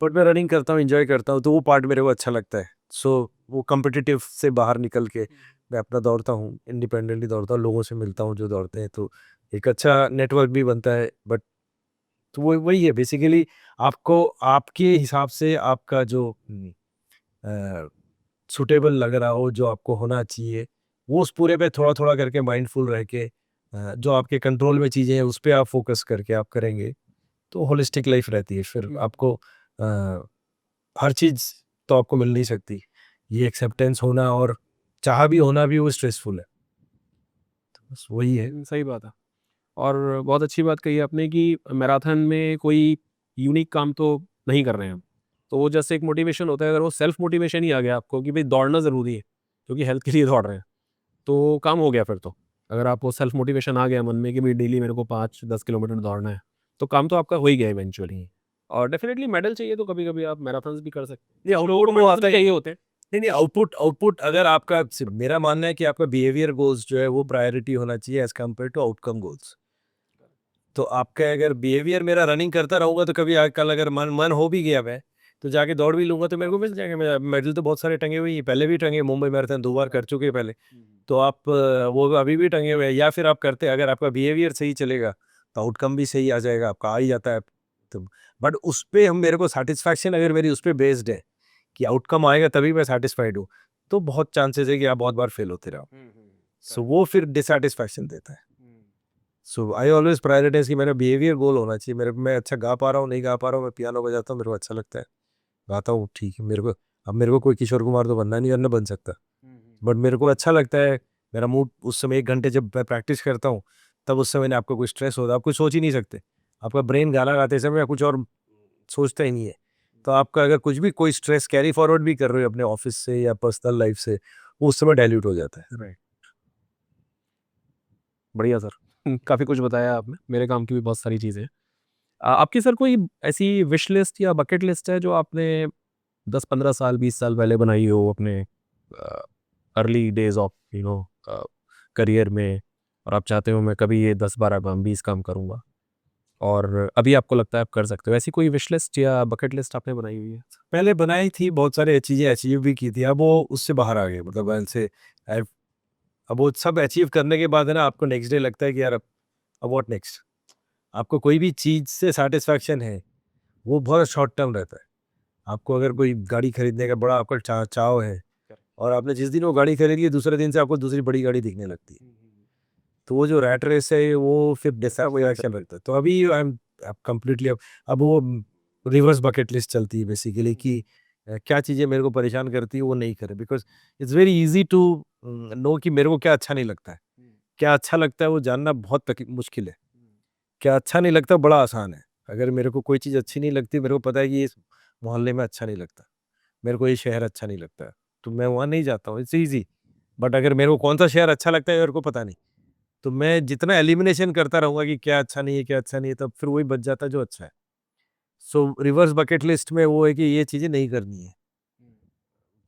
बट मैं रनिंग करता हूँ, एन्जॉय करता हूँ, तो वो पार्ट मेरे को अच्छा लगता है। सो वो कॉम्पिटिटिव से बाहर निकल के मैं अपना दौड़ता हूँ, इंडिपेंडेंटली दौड़ता हूँ, लोगों से मिलता हूँ जो दौड़ते हैं, तो एक अच्छा नेटवर्क भी बनता है। बट तो वो वही है बेसिकली, आपको आपके हिसाब से आपका जो सूटेबल लग रहा हो, जो आपको होना चाहिए, वो उस पूरे पे थोड़ा-थोड़ा करके माइंडफुल रह के जो आपके कंट्रोल में चीज़ें हैं, उस पे आप फ़ोकस करके आप करेंगे, तो होलिस्टिक लाइफ़ रहती है। फिर आपको अ, हर चीज़ तो आपको मिल नहीं सकती। ये एक्सेप्टेंस होना और चाह भी होना भी वो स्ट्रेसफुल है। तो बस वही है।
सही बात है। और बहुत अच्छी बात कही आपने कि मैराथन में कोई यूनिक काम तो नहीं कर रहे हैं हम। तो वो जैसे एक मोटिवेशन होता है, अगर वो सेल्फ मोटिवेशन ही आ गया आपको कि भाई दौड़ना ज़रूरी है क्योंकि हेल्थ के लिए दौड़ रहे हैं, तो काम हो गया फिर तो। अगर आपको सेल्फ मोटिवेशन आ गया मन में कि भाई डेली मेरे को 5-10 किलोमीटर दौड़ना है, तो काम तो आपका हो ही गया इवेंचुअली। और डेफिनेटली मेडल चाहिए तो कभी-कभी आप मैराथन्स भी कर सकते हैं।
ये आउटपुट वो आता है।
चाहिए होते हैं।
नहीं नहीं, आउटपुट आउटपुट अगर आपका मेरा मानना है कि आपका बिहेवियर गोल्स जो है वो प्रायोरिटी होना चाहिए as compare to outcome goals. तो आपका अगर बिहेवियर मेरा रनिंग करता रहूंगा तो कभी कल अगर मन मन हो भी गया मैं तो जाके दौड़ भी लूंगा तो मेरे को मिल जाएंगे। मेडल तो बहुत सारे टंगे हुए हैं, पहले भी टंगे, मुंबई मैराथन 2 बार कर चुके हैं पहले। तो आप वो अभी भी टंगे हुए हैं, या फिर आप करते अगर आपका बिहेवियर सही चलेगा तो आउटकम भी सही आ जाएगा, आपका आ ही जाता है। तो बट उस पर हम मेरे को सेटिस्फैक्शन अगर मेरी उस पर बेस्ड है कि आउटकम आएगा तभी मैं सेटिस्फाइड हूँ, तो बहुत चांसेस है कि आप बहुत बार फेल होते रहो। सो वो फिर डिससेटिस्फैक्शन देता है। सो आई ऑलवेज प्रायोरिटाइज कि मेरा बिहेवियर गोल होना चाहिए। मेरे मैं अच्छा गा पा रहा हूँ नहीं गा पा रहा हूँ, मैं पियानो बजाता हूँ, मेरे को अच्छा लगता है, गाता हूँ, ठीक है। मेरे को कोई किशोर कुमार तो बनना नहीं और न बन सकता, बट मेरे को अच्छा लगता है। मेरा मूड उस समय 1 घंटे जब मैं प्रैक्टिस करता हूँ तब उस समय आपको कोई स्ट्रेस होता है, आप कुछ सोच ही नहीं सकते। आपका ब्रेन गाना गाते समय कुछ और सोचता ही नहीं है। तो आपका अगर कुछ भी कोई स्ट्रेस कैरी फॉरवर्ड भी कर रहे हो अपने ऑफिस से या पर्सनल लाइफ से, वो उस समय डाइल्यूट हो जाता है।
राइट। बढ़िया सर। काफ़ी कुछ बताया आपने, मेरे काम की भी बहुत सारी चीज़ें हैं। आपकी सर कोई ऐसी विश लिस्ट या बकेट लिस्ट है जो आपने 10-15 साल 20 साल पहले बनाई हो अपने अर्ली डेज ऑफ करियर में, और आप चाहते हो मैं कभी ये 10-12 काम 20 काम करूँगा, और अभी आपको लगता है आप कर सकते हो, ऐसी कोई विश लिस्ट या बकेट लिस्ट आपने बनाई हुई है?
पहले बनाई थी, बहुत सारे चीज़ें अचीव भी की थी, अब वो उससे बाहर आ गए। मतलब ऐसे अब वो सब अचीव करने के बाद है ना, आपको नेक्स्ट डे लगता है कि यार अब व्हाट नेक्स्ट। आपको कोई भी चीज़ से सैटिस्फैक्शन है, वो बहुत शॉर्ट टर्म रहता है। आपको अगर कोई गाड़ी खरीदने का बड़ा आपका चाव है और आपने जिस दिन वो गाड़ी खरीद ली दूसरे दिन से आपको दूसरी बड़ी गाड़ी दिखने लगती है। तो वो जो रैट रेस है वो फिर डिससैटिस्फैक्शन लगता है। तो अभी आई एम कंप्लीटली अब वो रिवर्स बकेट लिस्ट चलती है बेसिकली कि क्या चीज़ें मेरे को परेशान करती है वो नहीं करें, because it's very easy to know कि मेरे को क्या अच्छा नहीं लगता है। क्या अच्छा लगता है वो जानना बहुत मुश्किल है। क्या अच्छा नहीं लगता बड़ा आसान है। अगर मेरे को कोई चीज़ अच्छी नहीं लगती, मेरे को पता है कि इस मोहल्ले में अच्छा नहीं लगता, मेरे को ये शहर अच्छा नहीं लगता, तो मैं वहाँ नहीं जाता हूँ, इट्स ईज़ी। बट अगर मेरे को कौन-सा शहर अच्छा लगता है मेरे को पता नहीं, तो मैं जितना एलिमिनेशन करता रहूँगा कि क्या अच्छा नहीं है, क्या अच्छा नहीं है, तब फिर वही बच जाता है जो अच्छा है। सो रिवर्स बकेट लिस्ट में वो है कि ये चीज़ें नहीं करनी है।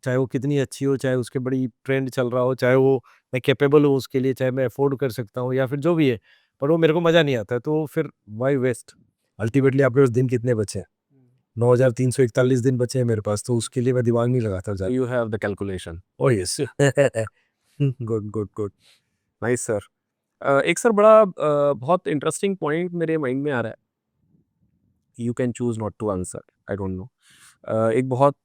चाहे वो कितनी अच्छी हो, चाहे उसके बड़ी ट्रेंड चल रहा हो, चाहे वो मैं कैपेबल हूँ उसके लिए, चाहे मैं अफ़ोर्ड कर सकता हूँ या फिर जो भी है, पर वो मेरे को मज़ा नहीं आता है, तो फिर व्हाई वेस्ट? अल्टीमेटली आपके पास दिन कितने बचे हैं? 9,341 दिन बचे हैं मेरे पास, तो उसके लिए मैं दिमाग नहीं लगाता ज़्यादा।
You have the calculation.
Oh yes. Good, good, good.
Nice sir. एक सर बड़ा बहुत इंटरेस्टिंग पॉइंट मेरे माइंड में आ रहा है, you can choose not to answer, I don't know. एक बहुत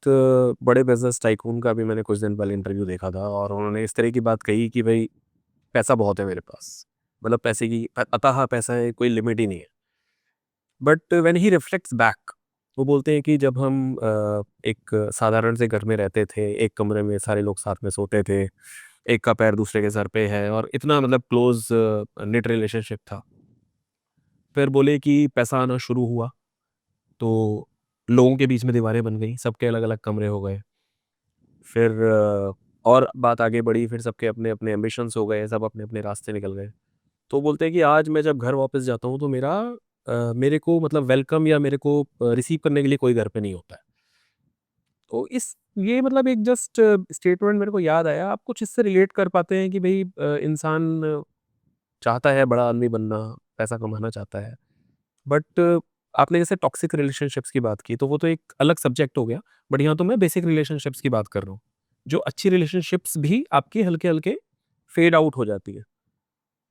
बड़े बिजनेस टाइकून का भी मैंने कुछ दिन पहले इंटरव्यू देखा था, और उन्होंने इस तरह की बात कही कि भाई पैसा बहुत है मेरे पास, मतलब पैसे की अथाह पैसा है, कोई लिमिट ही नहीं है। But when he reflects back, वो बोलते हैं कि जब हम एक साधारण से घर में रहते थे, एक कमरे में सारे लोग साथ में सोते थे, एक का पैर दूसरे के सर पे है, और इतना मतलब क्लोज निट रिलेशनशिप था। फिर बोले कि पैसा आना शुरू हुआ तो लोगों के बीच में दीवारें बन गई, सबके अलग अलग कमरे हो गए। फिर और बात आगे बढ़ी, फिर सबके अपने अपने एम्बिशंस हो गए, सब अपने अपने रास्ते निकल गए। तो बोलते हैं कि आज मैं जब घर वापस जाता हूँ तो मेरे को मतलब वेलकम या मेरे को रिसीव करने के लिए कोई घर पे नहीं होता है। तो इस ये मतलब एक जस्ट स्टेटमेंट मेरे को याद आया। आप कुछ इससे रिलेट कर पाते हैं कि भाई इंसान चाहता है बड़ा आदमी बनना, पैसा कमाना चाहता है, बट आपने जैसे टॉक्सिक रिलेशनशिप्स की बात की तो वो तो एक अलग सब्जेक्ट हो गया, बट यहाँ तो मैं बेसिक रिलेशनशिप्स की बात कर रहा हूँ। जो अच्छी रिलेशनशिप्स भी आपकी हल्के-हल्के फेड आउट हो जाती है।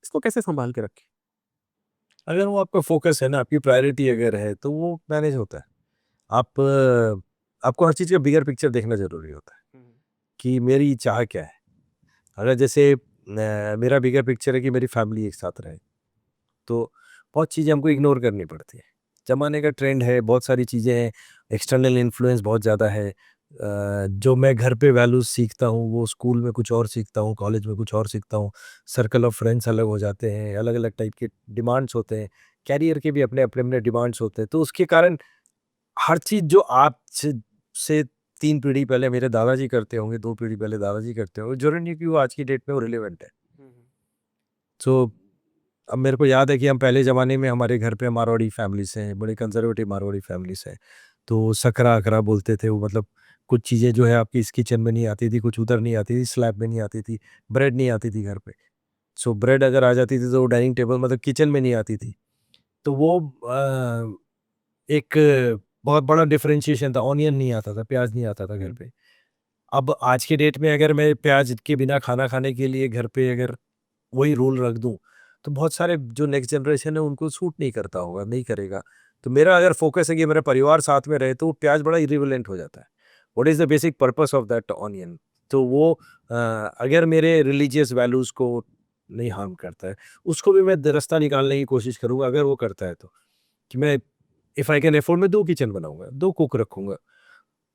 इसको कैसे सँभाल के रखें?
अगर वो आपका फ़ोकस है ना, आपकी प्रायोरिटी अगर है, तो वो मैनेज होता है। आप आपको हर चीज़ का बिगर पिक्चर देखना ज़रूरी होता है, कि मेरी चाह क्या है? अगर जैसे मेरा बिगर पिक्चर है कि मेरी फैमिली एक साथ रहे, तो बहुत चीज़ें हमको इग्नोर करनी पड़ती है। ज़माने का ट्रेंड है, बहुत सारी चीज़ें हैं, एक्सटर्नल इन्फ्लुएंस बहुत ज़्यादा है। जो मैं घर पे वैल्यूज़ सीखता हूँ, वो स्कूल में कुछ और सीखता हूँ, कॉलेज में कुछ और सीखता हूँ। सर्कल ऑफ फ्रेंड्स अलग हो जाते हैं, अलग-अलग टाइप के डिमांड्स होते हैं। कैरियर के भी अपने-अपने डिमांड्स होते हैं। तो उसके कारण हर चीज़ जो आप च से 3 पीढ़ी पहले मेरे दादाजी करते होंगे, 2 पीढ़ी पहले दादाजी करते होंगे, ज़रूरी नहीं कि वो आज की डेट में वो रिलेवेंट है। सो अब मेरे को याद है कि हम पहले ज़माने में हमारे घर पे मारवाड़ी फैमिलीज़ हैं, बड़े कंज़र्वेटिव मारवाड़ी फैमिलीज़ हैं। तो सकरा-अकरा बोलते थे वो, मतलब कुछ चीज़ें जो है आपकी इस किचन में नहीं आती थी, कुछ उधर नहीं आती थी, स्लैब में नहीं आती थी, ब्रेड नहीं आती थी घर पे। सो ब्रेड अगर आ जाती थी तो वो डाइनिंग टेबल मतलब किचन में नहीं आती थी। तो वो एक बहुत बड़ा डिफरेंशिएशन था, ऑनियन नहीं आता था, प्याज़ नहीं आता था घर पे। अब आज के डेट में अगर मैं प्याज़ के बिना खाना खाने के लिए घर पे अगर वही रूल रख दूँ, तो बहुत सारे जो नेक्स्ट जनरेशन है उनको सूट नहीं करता होगा, नहीं करेगा। तो मेरा अगर फ़ोकस है कि मेरा परिवार साथ में रहे तो प्याज़ बड़ा इर्रेलेवेंट हो जाता है। What is the basic purpose of that onion? तो वो अगर मेरे रिलीजियस वैल्यूज़ को नहीं हार्म करता है, उसको भी मैं द रास्ता निकालने की कोशिश करूँगा अगर वो करता है तो। कि मैं इफ आई कैन अफोर्ड मैं 2 किचन बनाऊँगा, 2 कुक रखूँगा।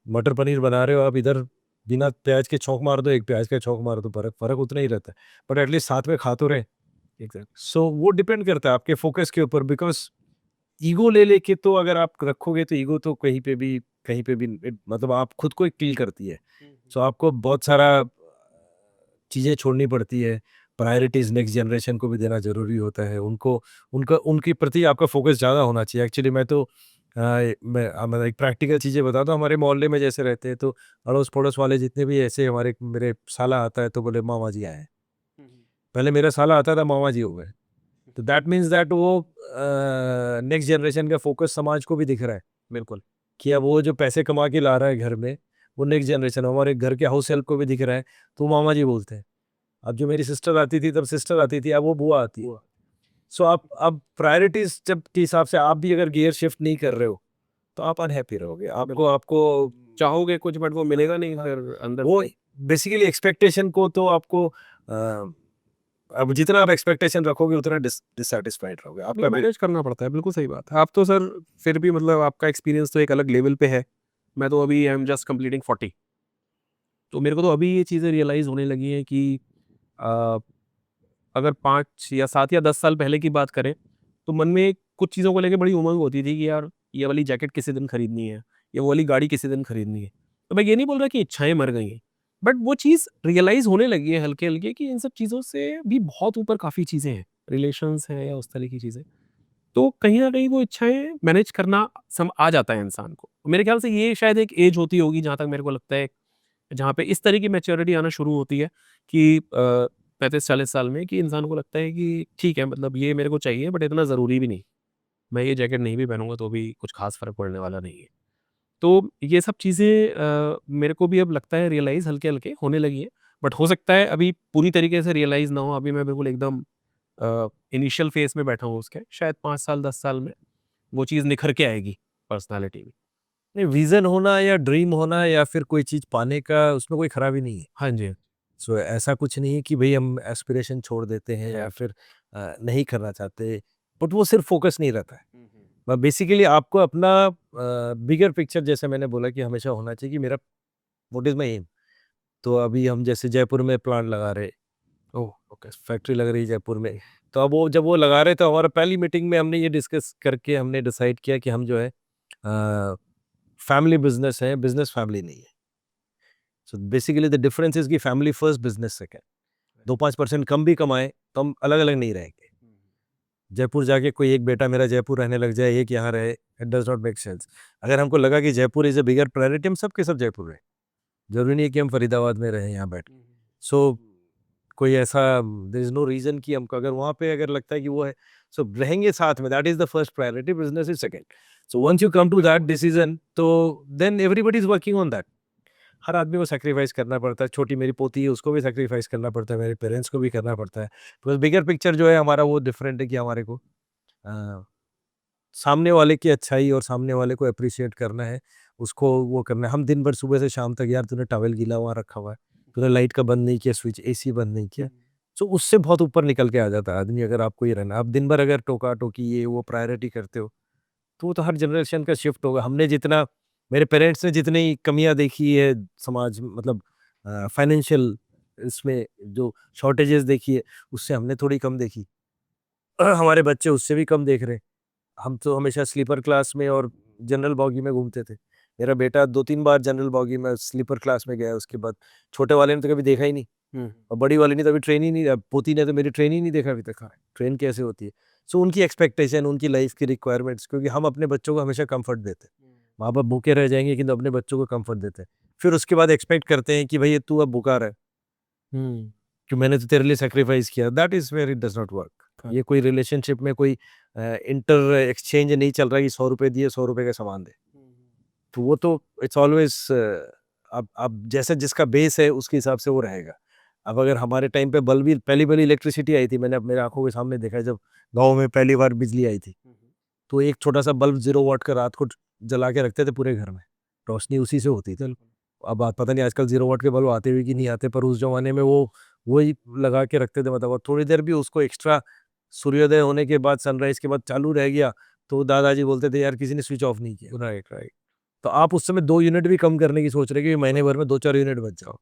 मटर पनीर बना रहे हो आप इधर, बिना प्याज़ के छौंक मार दो, एक प्याज़ का छौंक मार दो, फ़र्क उतना ही रहता है। बट एटलीस्ट साथ में खा तो रहे।
एग्जैक्ट।
सो वो डिपेंड करता है आपके फ़ोकस के ऊपर, बिकॉज़ ईगो ले लेके तो अगर आप रखोगे तो ईगो तो कहीं पे भी मतलब आप खुद को ही किल करती है। सो आपको बहुत सारा चीज़ें छोड़नी पड़ती है। प्रायोरिटीज़ नेक्स्ट जनरेशन को भी देना ज़रूरी होता है। उनको उनका उनके प्रति आपका फ़ोकस ज़्यादा होना चाहिए। एक्चुअली मैं तो मैं एक प्रैक्टिकल चीज़ें बताता हूँ। हमारे मोहल्ले में जैसे रहते हैं तो अड़ोस-पड़ोस वाले जितने भी ऐसे हमारे मेरे साला आता है तो बोले मामा जी आए हैं। पहले मेरा साला आता था मामा जी हो गए। तो दैट मीन्स दैट वो नेक्स्ट जनरेशन का फ़ोकस समाज को भी दिख रहा है।
बिल्कुल।
कि अब वो जो पैसे कमा के ला रहा है घर में, वो नेक्स्ट जनरेशन हमारे घर के हाउस हेल्प को भी दिख रहा है, तो वो मामा जी बोलते हैं। अब जो मेरी सिस्टर आती थी तब सिस्टर आती थी, अब वो बुआ आती है। सो आप अब प्रायोरिटीज़ जब के हिसाब से आप भी अगर गियर शिफ्ट नहीं कर रहे हो, तो आप अनहैप्पी रहोगे। आपको आपको
चाहोगे कुछ बट वो मिलेगा नहीं फिर अंदर
वो
से।
बेसिकली एक्सपेक्टेशन को तो आपको अब जितना आप एक्सपेक्टेशन रखोगे उतना डिससैटिस्फाइड रहोगे। आपका भी
मैनेज करना पड़ता है, बिल्कुल सही बात है। आप तो सर फिर भी मतलब आपका एक्सपीरियंस तो एक अलग लेवल पे है। मैं तो अभी आई एम जस्ट कंप्लीटिंग 40। तो मेरे को तो अभी ये चीज़ें रियलाइज़ होने लगी हैं कि अ, अगर 5 या 7 या 10 साल पहले की बात करें, तो मन में कुछ चीज़ों को लेके बड़ी उमंग होती थी कि यार ये वाली जैकेट किसी दिन खरीदनी है, ये वो वाली गाड़ी किसी दिन खरीदनी है। तो मैं ये नहीं बोल रहा कि इच्छाएँ मर गई हैं, बट वो चीज़ रियलाइज़ होने लगी है हल्के-हल्के कि इन सब चीज़ों से भी बहुत ऊपर काफ़ी चीज़ें हैं, रिलेशंस हैं या उस तरह की चीज़ें। तो कहीं न कहीं वो इच्छाएँ मैनेज करना सम आ जाता है इंसान को। मेरे ख्याल से ये शायद एक ऐज होती होगी जहाँ तक मेरे को लगता है, जहाँ पे इस तरह की मैच्योरिटी आना शुरू होती है कि 35-40 साल में कि इंसान को लगता है कि ठीक है मतलब ये मेरे को चाहिए बट इतना ज़रूरी भी नहीं। मैं ये जैकेट नहीं भी पहनूँगा तो भी कुछ ख़ास फ़र्क पड़ने वाला नहीं है। तो ये सब चीज़ें मेरे को भी अब लगता है रियलाइज़ हल्के-हल्के होने लगी है। बट हो सकता है अभी पूरी तरीके से रियलाइज़ ना हो, अभी मैं बिल्कुल एकदम इनिशियल फ़ेज़ में बैठा हूँ उसके। शायद 5 साल 10 साल में वो चीज़ निखर के आएगी पर्सनैलिटी में।
नहीं, विज़न होना या ड्रीम होना या फिर कोई चीज़ पाने का उसमें कोई खराबी नहीं है।
हाँ जी।
सो ऐसा कुछ नहीं है कि भई हम एस्पिरेशन छोड़ देते हैं या फिर नहीं करना चाहते, बट वो सिर्फ़ फ़ोकस नहीं रहता है। बेसिकली आपको अपना बिगर पिक्चर जैसे मैंने बोला कि हमेशा होना चाहिए कि मेरा व्हाट इज़ माय एम? तो अभी हम जैसे जयपुर में प्लांट लगा रहे,
ओह! ओके।
फैक्ट्री लग रही है जयपुर में। तो अब वो जब वो लगा रहे तो हमारा पहली मीटिंग में हमने ये डिस्कस करके हमने डिसाइड किया कि हम जो है फैमिली बिज़नेस है, बिज़नेस फैमिली नहीं है। So basically the difference is कि फैमिली फर्स्ट, बिज़नेस सेकंड। 2-5% कम भी कमाएँ, तो हम अलग-अलग नहीं रहेंगे। जयपुर जाके कोई एक बेटा मेरा जयपुर रहने लग जाए, एक यहाँ रहे, it does not make sense. अगर हमको लगा कि Jaipur is a bigger priority, हम सब के सब जयपुर रहें। ज़रूरी नहीं है कि हम फरीदाबाद में रहें यहाँ बैठ के। सो कोई ऐसा देयर इज़ नो रीज़न कि हमको अगर वहाँ पे अगर लगता है कि वो है, सो रहेंगे साथ में, that is the first priority, business is second. So once you come to that decision तो then everybody is working on that. हर आदमी को सैक्रिफाइस करना पड़ता है, छोटी मेरी पोती है उसको भी सैक्रिफाइस करना पड़ता है, मेरे पेरेंट्स को भी करना पड़ता है। बिकॉज़ बिगर पिक्चर जो है हमारा वो डिफरेंट है कि हमारे को अ, सामने वाले की अच्छाई और सामने वाले को एप्रिशिएट करना है, उसको वो करना है। हम दिन भर सुबह से शाम तक यार तूने टॉवेल गीला वहाँ रखा हुआ है, तूने लाइट का बंद नहीं किया स्विच, एसी बंद नहीं किया। सो उससे बहुत ऊपर निकल के आ जाता है आदमी अगर आपको ये रहना। आप दिन भर अगर टोका-टोकी ये वो प्रायोरिटी करते हो, तो वो तो हर जनरेशन का शिफ्ट होगा। हमने जितना मेरे पेरेंट्स ने जितनी कमियाँ देखी है समाज मतलब फाइनेंशियल इसमें जो शॉर्टेजेस देखी है, उससे हमने थोड़ी कम देखी। हमारे बच्चे उससे भी कम देख रहे हैं। हम तो हमेशा स्लीपर क्लास में और जनरल बॉगी में घूमते थे। मेरा बेटा 2-3 बार जनरल बॉगी में स्लीपर क्लास में गया, उसके बाद छोटे वाले ने तो कभी देखा ही नहीं, और बड़ी वाली ने तो अभी ट्रेन ही नहीं, पोती ने तो मेरी ट्रेन ही नहीं देखा अभी तक, ट्रेन कैसे होती है। सो उनकी एक्सपेक्टेशन, उनकी लाइफ की रिक्वायरमेंट्स, क्योंकि हम अपने बच्चों को हमेशा कंफर्ट देते हैं, माँ बाप भूखे रह जाएंगे किंतु अपने बच्चों को कंफर्ट देते हैं, फिर उसके बाद एक्सपेक्ट करते हैं कि भाई तू अब भूखा रहे, कि मैंने तो तेरे लिए सेक्रीफाइस किया। That is where it does not work. ये कोई रिलेशनशिप में कोई इंटर एक्सचेंज नहीं चल रहा कि 100 रुपए दिए 100 रुपए का सामान दे, तो वो तो इट्स ऑलवेज अब जैसे जिसका बेस है उसके हिसाब से वो रहेगा। अब अगर हमारे टाइम पे बल्ब भी पहली इलेक्ट्रिसिटी आई थी, मैंने अब मेरे आंखों के सामने देखा है, जब गाँव में पहली बार बिजली आई थी, तो एक छोटा सा बल्ब 0 वाट का रात को जला के रखते थे पूरे घर में, रोशनी उसी से होती थी। अब बात पता नहीं आजकल 0 वाट के बल्ब आते हुए कि नहीं आते, पर उस जमाने में वो वही लगा के रखते थे, मतलब थोड़ी देर भी उसको एक्स्ट्रा सूर्योदय होने के बाद सनराइज के बाद चालू रह गया तो दादाजी बोलते थे यार किसी ने स्विच ऑफ नहीं किया।
Right right.
तो आप उस समय 2 यूनिट भी कम करने की सोच रहे कि महीने भर में 2-4 यूनिट बच जाओ।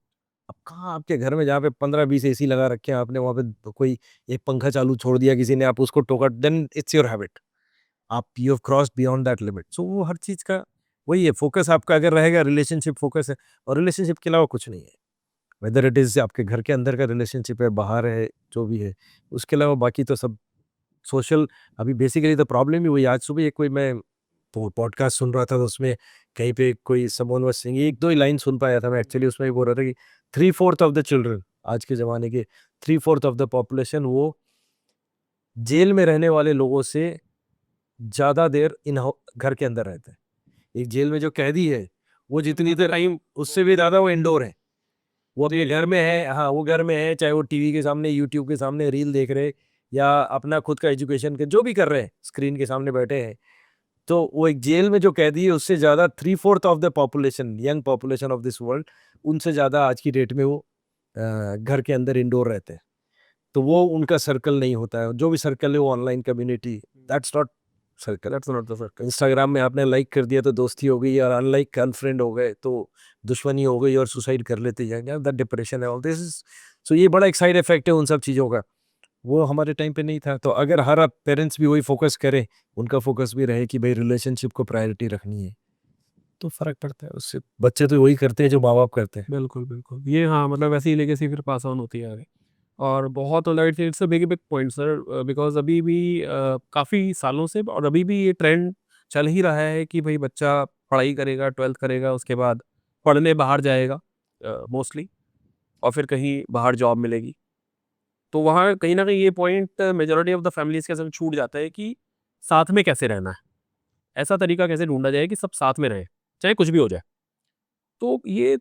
अब कहाँ आपके घर में जहाँ पे 15-20 एसी लगा रखे हैं आपने, वहाँ पे कोई एक पंखा चालू छोड़ दिया किसी ने, आप उसको टोका, देन इट्स योर हैबिट, आप you have crossed beyond that limit. So वो हर चीज़ का वही है, फोकस आपका अगर रहेगा रिलेशनशिप फोकस है, और रिलेशनशिप के अलावा कुछ नहीं है, वेदर इट इज़ आपके घर के अंदर का रिलेशनशिप है, बाहर है, जो भी है, उसके अलावा बाकी तो सब सोशल। अभी बेसिकली तो प्रॉब्लम ही वही, आज सुबह एक कोई मैं पॉडकास्ट सुन रहा था, तो उसमें कहीं पे कोई समवन वाज सेइंग, 1-2 ही लाइन सुन पाया था मैं एक्चुअली, उसमें ये बोल रहा था कि 3/4 ऑफ द चिल्ड्रन, आज के ज़माने के 3/4 ऑफ द पॉपुलेशन, वो जेल में रहने वाले लोगों से ज़्यादा देर घर के अंदर रहते हैं। एक जेल में जो कैदी है, वो जितनी देर टाइम, उससे भी ज़्यादा वो इंडोर है। वो अपने घर में है, हाँ, वो घर में है, चाहे वो टीवी के सामने, यूट्यूब के सामने रील देख रहे, या अपना खुद का एजुकेशन के जो भी कर रहे हैं, स्क्रीन के सामने बैठे हैं। तो वो एक जेल में जो कैदी है, उससे ज़्यादा 3/4 of the population, young population of this world, उनसे ज़्यादा आज की डेट में वो घर के अंदर इंडोर रहते हैं। तो वो उनका सर्कल नहीं होता है, जो भी सर्कल है वो online community, that's not circle, that's not the circle. Instagram में आपने लाइक कर दिया तो दोस्ती हो गई, और अनलाइक अनफ्रेंड हो गए तो दुश्मनी हो गई, और सुसाइड कर लेते जाएंगे, दैट डिप्रेशन है, ऑल दिस इज। सो ये बड़ा एक साइड इफेक्ट है उन सब चीज़ों का, वो हमारे टाइम पे नहीं था। तो अगर हर पेरेंट्स भी वही फोकस करें, उनका फोकस भी रहे कि भाई रिलेशनशिप को प्रायोरिटी रखनी है, तो फर्क पड़ता है उससे। बच्चे तो वही करते हैं जो माँ बाप करते हैं।
बिल्कुल बिल्कुल, ये हाँ, मतलब ऐसी लेगेसी फिर पास ऑन होती है आगे। और बहुत light, it's a big big point sir, because अभी भी काफ़ी सालों से और अभी भी ये ट्रेंड चल ही रहा है कि भाई बच्चा पढ़ाई करेगा, 12th करेगा, उसके बाद पढ़ने बाहर जाएगा मोस्टली, और फिर कहीं बाहर जॉब मिलेगी। तो वहाँ कहीं ना कहीं ये point majority of the families के संग छूट जाता है कि साथ में कैसे रहना है, ऐसा तरीका कैसे ढूंढा जाए कि सब साथ में रहें, चाहे कुछ भी हो जाए। तो ये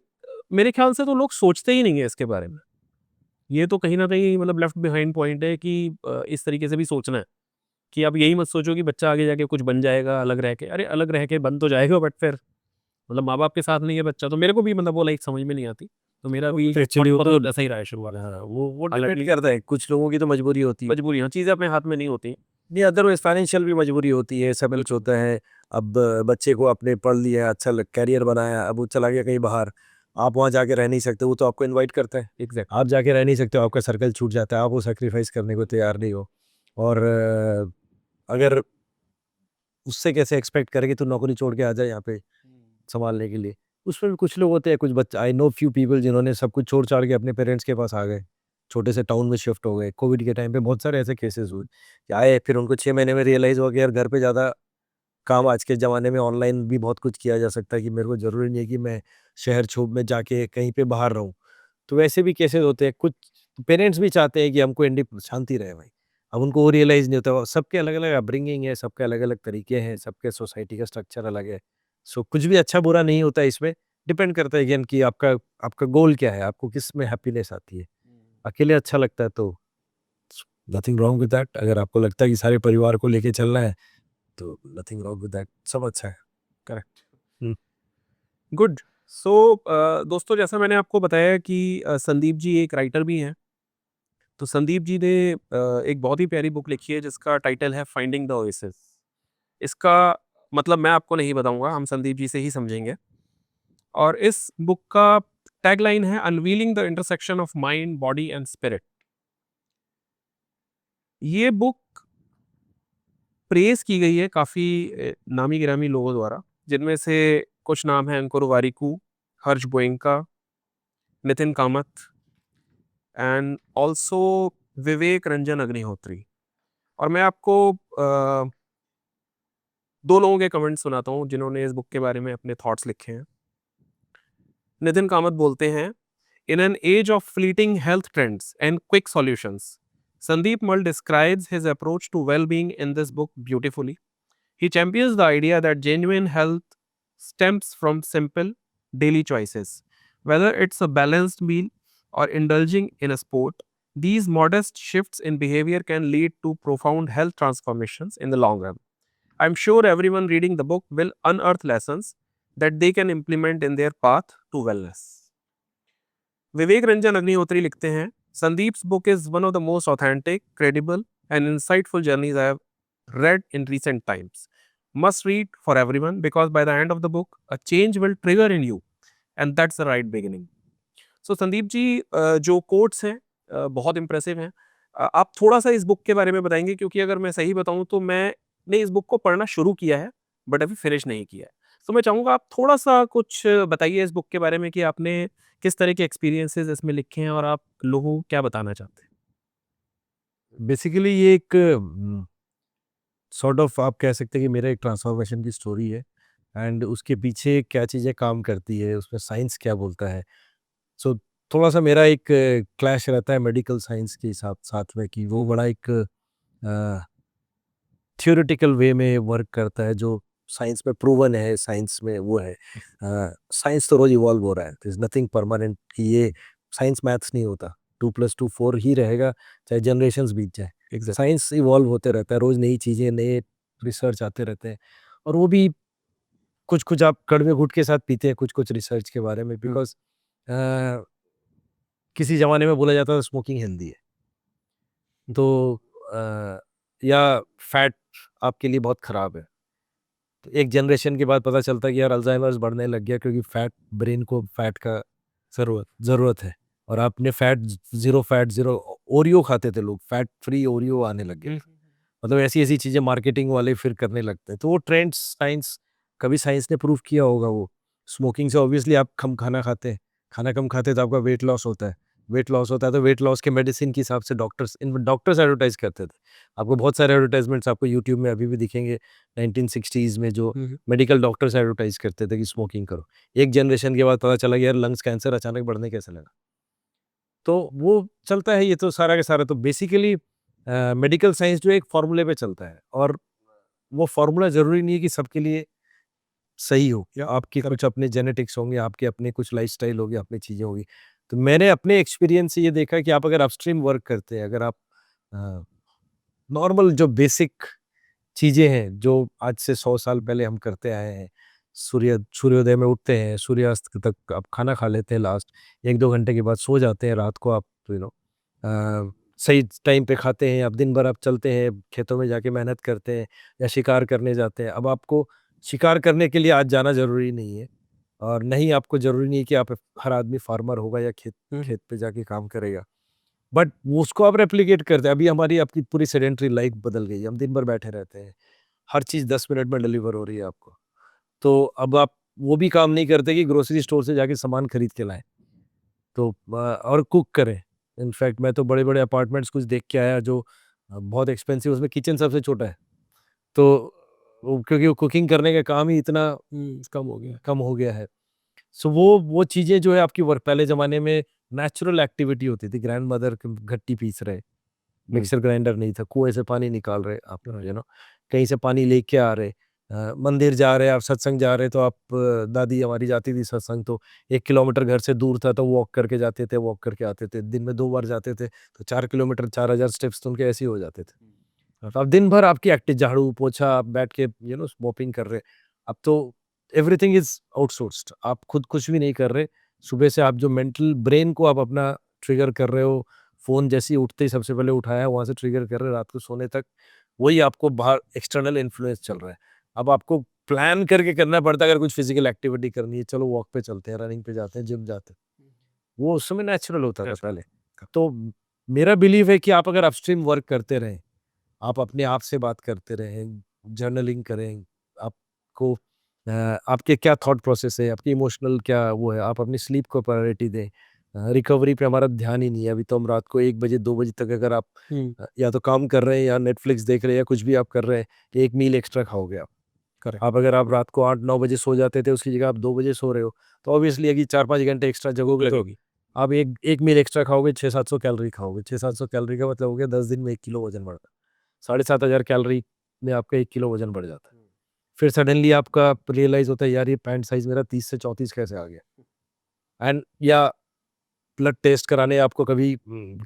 मेरे ख्याल से तो लोग सोचते ही नहीं है इसके बारे में। ये तो कहीं न कहीं मतलब लेफ्ट बिहाइंड पॉइंट है कि इस तरीके से भी सोचना है कि आप यही मत सोचो कि बच्चा आगे जाके कुछ बन जाएगा अलग रह के। अरे अलग रह के बन तो जाएगा, बट फिर मतलब माँ-बाप के साथ नहीं है बच्चा, तो मेरे को भी मतलब वो लाइक समझ में नहीं आती। तो मेरा भी
एक्चुअली वो
थॉट
तो
ऐसा ही रहा है शुरुआत में।
हाँ, वो डिपेंड
अल्टीमेटली
करता है, कुछ लोगों की तो मजबूरी होती है।
मजबूरी, हाँ, चीज़ें अपने हाथ में नहीं होती।
नहीं, अदरवाइज फाइनेंशियल भी मजबूरी होती है, सब कुछ होता है। अब बच्चे को आपने पढ़ लिया, अच्छा कैरियर बनाया, अब वो चला गया कहीं बाहर, आप वहाँ जाके रह नहीं सकते, वो तो आपको इनवाइट करता है,
एग्ज़ैक्ट
आप जाके रह नहीं सकते हो, आपका सर्कल छूट जाता है, आप वो सेक्रीफाइस करने को तैयार नहीं हो। और अगर उससे कैसे एक्सपेक्ट करें कि तू नौकरी छोड़ के आ जाए यहाँ पे संभालने के लिए। उसमें भी कुछ लोग होते हैं, कुछ बच्चे, आई नो फ्यू पीपल जिन्होंने सब कुछ छोड़-छाड़ के अपने पेरेंट्स के पास आ गए। छोटे से टाउन में शिफ्ट हो गए। कोविड के टाइम पे बहुत सारे ऐसे केसेस हुए कि आए, फिर उनको 6 महीने में रियलाइज़ हुआ कि यार घर पे ज़्यादा काम, आज के ज़माने में ऑनलाइन भी बहुत कुछ किया जा सकता है, कि मेरे को ज़रूरी नहीं है कि मैं शहर छोड़ में जाके कहीं पे बाहर रहूँ। तो वैसे भी केसेस होते हैं। कुछ पेरेंट्स भी चाहते हैं कि हमको शांति रहे भाई। अब उनको वो रियलाइज़ नहीं होता। सबके अलग-अलग अपब्रिंगिंग है, सबके अलग-अलग तरीके हैं, सबके सोसाइटी का स्ट्रक्चर अलग है। सो कुछ भी अच्छा-बुरा नहीं होता है इसमें। डिपेंड करता है अगेन कि आपका आपका गोल क्या है, आपको किस में हैप्पीनेस आती है। अकेले अच्छा लगता है तो नथिंग रॉन्ग विद दैट। अगर आपको लगता है कि सारे परिवार को लेके चलना है, तो नथिंग रॉन्ग विद दैट, सब अच्छा है।
करेक्ट।
हुँ।
गुड। सो दोस्तों, जैसा मैंने आपको बताया कि संदीप जी एक राइटर भी हैं। तो संदीप जी ने एक बहुत ही प्यारी बुक लिखी है जिसका टाइटल है फाइंडिंग द ओएसिस। इसका मतलब मैं आपको नहीं बताऊंगा, हम संदीप जी से ही समझेंगे। और इस बुक का टैगलाइन है unveiling the intersection of mind, body and spirit. ये बुक प्रेज की गई है काफ़ी नामी गिरामी लोगों द्वारा, जिनमें से कुछ नाम हैं अंकुर वारिकू, हर्ष गोयनका, नितिन कामत एंड ऑल्सो विवेक रंजन अग्निहोत्री। और मैं आपको 2 लोगों के कमेंट सुनाता हूँ जिन्होंने इस बुक के बारे में अपने थॉट्स लिखे हैं। नितिन कामत बोलते हैं, in an age of fleeting health trends and quick solutions, Sandeep Mull describes his approach to well-being in this book beautifully. He champions the idea that genuine health stems from simple daily choices. Whether it's a balanced meal or indulging in a sport, these modest shifts in behavior can lead to profound health transformations in the long run. I'm sure everyone reading the book will unearth lessons that they can implement in their path to wellness. विवेक रंजन अग्निहोत्री लिखते हैं, Sandeep's book is one of the most authentic, credible, and insightful journeys I have read in recent times. Must read for everyone because by the end of the book, a change will trigger in you, and that's the right beginning. So Sandeep ji, जो quotes हैं बहुत impressive हैं। आप थोड़ा सा इस book के बारे में बताएंगे, क्योंकि अगर मैं सही बताऊं तो मैंने इस बुक को पढ़ना शुरू किया है बट अभी फिनिश नहीं किया है। तो मैं चाहूँगा आप थोड़ा सा कुछ बताइए इस बुक के बारे में कि आपने किस तरह के एक्सपीरियंसेस इसमें लिखे हैं और आप लोगों को क्या बताना चाहते हैं।
बेसिकली ये एक सॉर्ट ऑफ आप कह सकते हैं कि मेरा एक ट्रांसफॉर्मेशन की स्टोरी है एंड उसके पीछे क्या चीज़ें काम करती है, उसमें साइंस क्या बोलता है। सो थोड़ा सा मेरा एक क्लैश रहता है मेडिकल साइंस के साथ साथ में कि वो बड़ा एक थियोरेटिकल वे में वर्क करता है जो साइंस में प्रूवन है, साइंस में वो है। साइंस तो रोज इवॉल्व हो रहा है, इज नथिंग परमानेंट। ये साइंस मैथ्स नहीं होता, 2+2 4 ही रहेगा चाहे जनरेशन्स बीत जाए। साइंस इवॉल्व होते रहता है, रोज नई चीज़ें, नए रिसर्च आते रहते हैं। और वो भी कुछ कुछ आप कड़वे घुट के साथ पीते हैं कुछ कुछ रिसर्च के बारे में, बिकॉज किसी ज़माने में बोला जाता था स्मोकिंग हेल्दी है, तो या फैट आपके लिए बहुत ख़राब है। तो एक जनरेशन के बाद पता चलता है कि यार अल्जाइमर्स बढ़ने लग गया क्योंकि फैट, ब्रेन को फैट का ज़रूरत है। और आपने फैट ज़ीरो ओरियो खाते थे लोग, फैट फ्री ओरियो आने लग गया। मतलब ऐसी ऐसी चीज़ें मार्केटिंग वाले फिर करने लगते हैं। तो वो ट्रेंड्स साइंस, कभी साइंस ने प्रूव किया होगा। वो स्मोकिंग से ऑब्वियसली आप कम खाना खाते हैं, खाना कम खाते हैं तो आपका वेट लॉस होता है। वेट लॉस होता है तो वेट लॉस के मेडिसिन के हिसाब से डॉक्टर्स एडवर्टाइज करते थे। आपको बहुत सारे एडवर्टाइजमेंट्स आपको यूट्यूब में अभी भी दिखेंगे 1960s में, जो मेडिकल डॉक्टर्स एडवर्टाइज करते थे कि स्मोकिंग करो। एक जनरेशन के बाद पता चला कि यार लंग्स कैंसर अचानक बढ़ने कैसे लगा। तो वो चलता है, ये तो सारा का सारा। तो बेसिकली मेडिकल साइंस जो एक फॉर्मूले पे चलता है, और वो फॉर्मूला ज़रूरी नहीं है कि सबके लिए सही हो, या आपके कुछ अपने जेनेटिक्स होंगे, आपके अपने कुछ लाइफस्टाइल होगी, अपनी चीज़ें होगी। तो मैंने अपने एक्सपीरियंस से ये देखा कि आप अगर अपस्ट्रीम वर्क करते हैं, अगर आप नॉर्मल जो बेसिक चीज़ें हैं जो आज से 100 साल पहले हम करते आए हैं, सूर्योदय में उठते हैं, सूर्यास्त तक आप खाना खा लेते हैं, लास्ट 1-2 घंटे के बाद सो जाते हैं, रात को आप सही टाइम पे खाते हैं, अब दिन भर आप चलते हैं, खेतों में जाके मेहनत करते हैं या शिकार करने जाते हैं। अब आपको शिकार करने के लिए आज जाना ज़रूरी नहीं है, और नहीं आपको ज़रूरी नहीं है कि आप हर आदमी फार्मर होगा या खेत पे जाके काम करेगा। बट वो उसको आप रेप्लिकेट करते हैं। अभी हमारी आपकी पूरी सेडेंटरी लाइफ बदल गई है, हम दिन भर बैठे रहते हैं, हर चीज़ 10 मिनट में डिलीवर हो रही है आपको। तो अब आप वो भी काम नहीं करते कि ग्रोसरी स्टोर से जाके सामान खरीद के लाएँ, तो और कुक करें। इनफैक्ट मैं तो बड़े-बड़े अपार्टमेंट्स कुछ देख के आया जो बहुत एक्सपेंसिव, उसमें किचन सबसे छोटा है। तो वो क्योंकि वो कुकिंग करने का काम ही इतना कम हो गया है। सो वो चीज़ें जो है आपकी वर्क, पहले ज़माने में नेचुरल एक्टिविटी होती थी, ग्रैंडमदर घट्टी पीस रहे, मिक्सर ग्राइंडर नहीं था, कुएँ से पानी निकाल रहे आप, कहीं से पानी लेके आ रहे, मंदिर जा रहे, आप सत्संग जा रहे, तो आप दादी हमारी जाती थी सत्संग, तो 1 किलोमीटर घर से दूर था तो वॉक करके जाते थे, वॉक करके आते थे। दिन में 2 बार जाते थे तो 4 किलोमीटर 4000 स्टेप्स तो उनके ऐसे ही हो जाते थे। तो अब दिन भर आपकी एक्टिव, झाड़ू पोछा, आप बैठ के मॉपिंग कर रहे। अब तो एवरीथिंग इज आउटसोर्स्ड, आप खुद कुछ भी नहीं कर रहे। सुबह से आप जो मेंटल ब्रेन को आप अपना ट्रिगर कर रहे हो, फ़ोन जैसे ही उठते ही सबसे पहले उठाया वहाँ से ट्रिगर कर रहे, रात को सोने तक वही आपको बाहर एक्सटर्नल इन्फ्लुएंस चल रहा है। अब आपको प्लान करके करना पड़ता है, अगर कुछ फिजिकल एक्टिविटी करनी है, चलो वॉक पे चलते हैं, रनिंग पे जाते हैं, जिम जाते हैं। वो उस समय नेचुरल होता था पहले। तो मेरा बिलीव है कि आप अगर अपस्ट्रीम वर्क करते रहें, आप अपने आप से बात करते रहें, जर्नलिंग करें, आपको आपके क्या थॉट प्रोसेस है, आपकी इमोशनल क्या वो है, आप अपनी स्लीप को प्रायोरिटी दें। रिकवरी पे हमारा ध्यान ही नहीं है। अभी तो हम रात को 1 बजे 2 बजे तक अगर आप या तो काम कर रहे हैं या नेटफ्लिक्स देख रहे हैं या कुछ भी आप कर रहे हैं, 1 मील एक्स्ट्रा खाओगे आप।
करेक्ट।
आप अगर आप रात को 8-9 बजे सो जाते थे, उसकी जगह आप 2 बजे सो रहे हो, तो ऑब्वियसली अगर 4-5 घंटे एक्स्ट्रा जगोगे तो
लगेगी।
आप एक 1 मील एक्स्ट्रा खाओगे, 600-700 कैलोरी खाओगे। 600-700 कैलोरी का मतलब हो गया 10 दिन में 1 किलो वज़न बढ़ रहा है। 7,500 कैलोरी में आपका 1 किलो वज़न बढ़ जाता है। फिर सडनली आपका रियलाइज़ होता है, यार ये पैंट साइज़ मेरा 30 से 34 कैसे आ गया? एंड या ब्लड टेस्ट कराने आपको कभी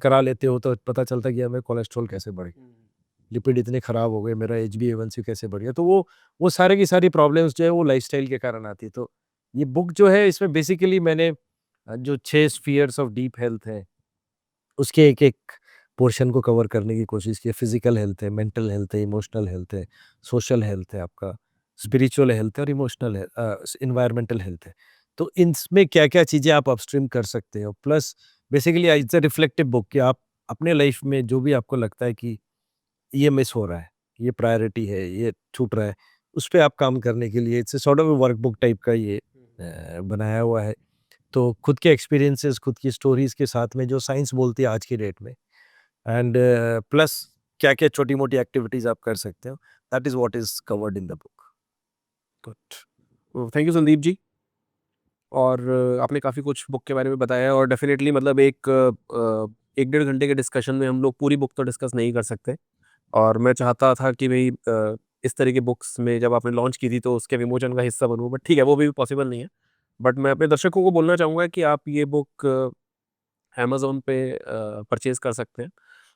करा लेते हो तो पता चलता है कि यार मेरा कोलेस्ट्रॉल कैसे बढ़ गया, लिपिड इतने खराब हो गए, मेरा HbA1c कैसे बढ़ गया। तो वो सारे की सारी प्रॉब्लम्स जो है वो लाइफ़स्टाइल के कारण आती है। तो ये बुक जो है इसमें बेसिकली मैंने जो 6 स्फीयर्स ऑफ डीप हेल्थ है, उसके एक-एक पोर्शन को कवर करने की कोशिश की है। फिज़िकल हेल्थ है, मेंटल हेल्थ है, इमोशनल हेल्थ है, सोशल हेल्थ है आपका, स्पिरिचुअल हेल्थ है और इमोशनल है एनवायरमेंटल हेल्थ है। तो इनमें क्या-क्या चीज़ें आप अपस्ट्रीम कर सकते हो। Plus basically it's a reflective book कि आप अपने लाइफ़ में जो भी आपको लगता है कि ये मिस हो रहा है, ये प्रायोरिटी है, ये छूट रहा है, उस पे आप काम करने के लिए it's a sort of a workbook type का ये बनाया हुआ है। तो खुद के एक्सपीरियंसेस, खुद की स्टोरीज़ के साथ में जो साइंस बोलती है आज की डेट में एंड प्लस क्या-क्या छोटी-मोटी एक्टिविटीज़ आप कर सकते हो, that is what is covered in the book.
Good. Thank you Sandeep ji. और आपने काफ़ी कुछ बुक के बारे में बताया और डेफ़िनेटली मतलब एक 1 डेढ़ घंटे के डिस्कशन में हम लोग पूरी बुक तो डिस्कस नहीं कर सकते। और मैं चाहता था कि भई इस तरह की बुक्स में जब आपने लॉन्च की थी तो उसके विमोचन का हिस्सा बनूँ, बट ठीक है, वो भी पॉसिबल नहीं है। बट मैं अपने दर्शकों को बोलना चाहूँगा कि आप ये बुक अमेज़न पे परचेज़ कर सकते हैं।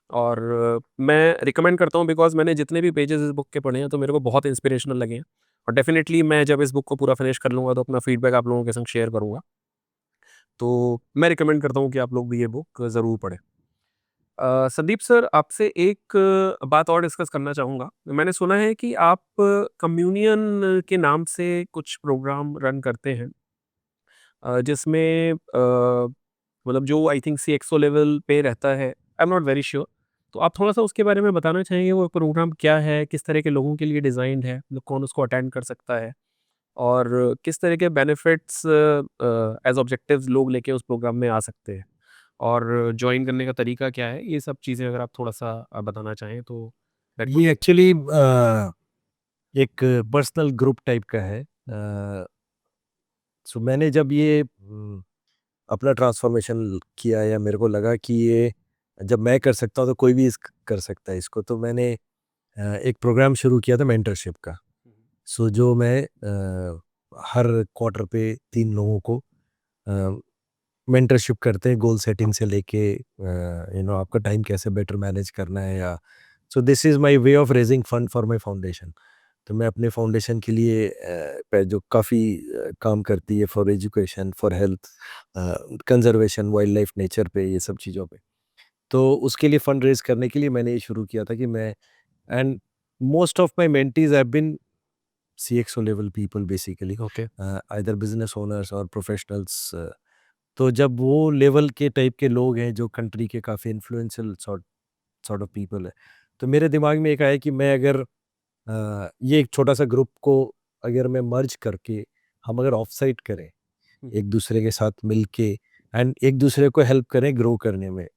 और मैं रिकमेंड करता हूँ बिकॉज़ मैंने जितने भी पेजेज़ इस बुक के पढ़े हैं तो मेरे को बहुत इंस्पिरेशनल लगे हैं। और डेफ़िनेटली मैं जब इस बुक को पूरा फिनिश कर लूँगा तो अपना फीडबैक आप लोगों के संग शेयर करूँगा। तो मैं रिकमेंड करता हूँ कि आप लोग भी ये बुक ज़रूर पढ़ें। संदीप सर, आपसे एक बात और डिस्कस करना चाहूँगा। मैंने सुना है कि आप कम्युनियन के नाम से कुछ प्रोग्राम रन करते हैं, जिसमें मतलब जो आई थिंक सीएक्सओ लेवल पे रहता है, I am not very sure. तो आप थोड़ा-सा उसके बारे में बताना चाहेंगे वो प्रोग्राम क्या है? किस तरह के लोगों के लिए डिज़ाइन्ड है? मतलब कौन उसको अटेंड कर सकता है? और किस तरह के बेनिफिट्स एज़ ऑब्जेक्टिव्स लोग लेके उस प्रोग्राम में आ सकते हैं? और जॉइन करने का तरीका क्या है? ये सब चीज़ें अगर आप थोड़ा-सा बताना चाहें तो दैट वुड
ये एक्चुअली एक पर्सनल ग्रुप टाइप का है। सो मैंने जब ये अपना ट्रांसफॉर्मेशन किया या मेरे को लगा कि ये जब मैं कर सकता हूँ तो कोई भी कर सकता है इसको, तो मैंने एक प्रोग्राम शुरू किया था मेंटरशिप का। सो जो मैं हर क्वार्टर पे 3 लोगों को मेंटरशिप करते हैं, गोल सेटिंग से लेके आपका टाइम कैसे बेटर मैनेज करना है, या so this is my way of raising fund for my foundation. तो मैं अपने फाउंडेशन के लिए पे जो काफ़ी काम करती है for education, for health, conservation, wild life, nature पे, ये सब चीज़ों पे। तो उसके लिए फंड रेज़ करने के लिए मैंने ये शुरू किया था कि मैं and most of my mentees have been CXO level people basically,
okay.
Either business owners और प्रोफेशनल्स। तो जब वो लेवल के टाइप के लोग हैं जो कंट्री के काफ़ी influential sort sort of people है, तो मेरे दिमाग में एक आया कि मैं अगर ये एक छोटा सा ग्रुप को अगर मैं मर्ज करके हम अगर ऑफ साइट करें एक दूसरे के साथ मिलके एंड एक दूसरे को हेल्प करें ग्रो करने में,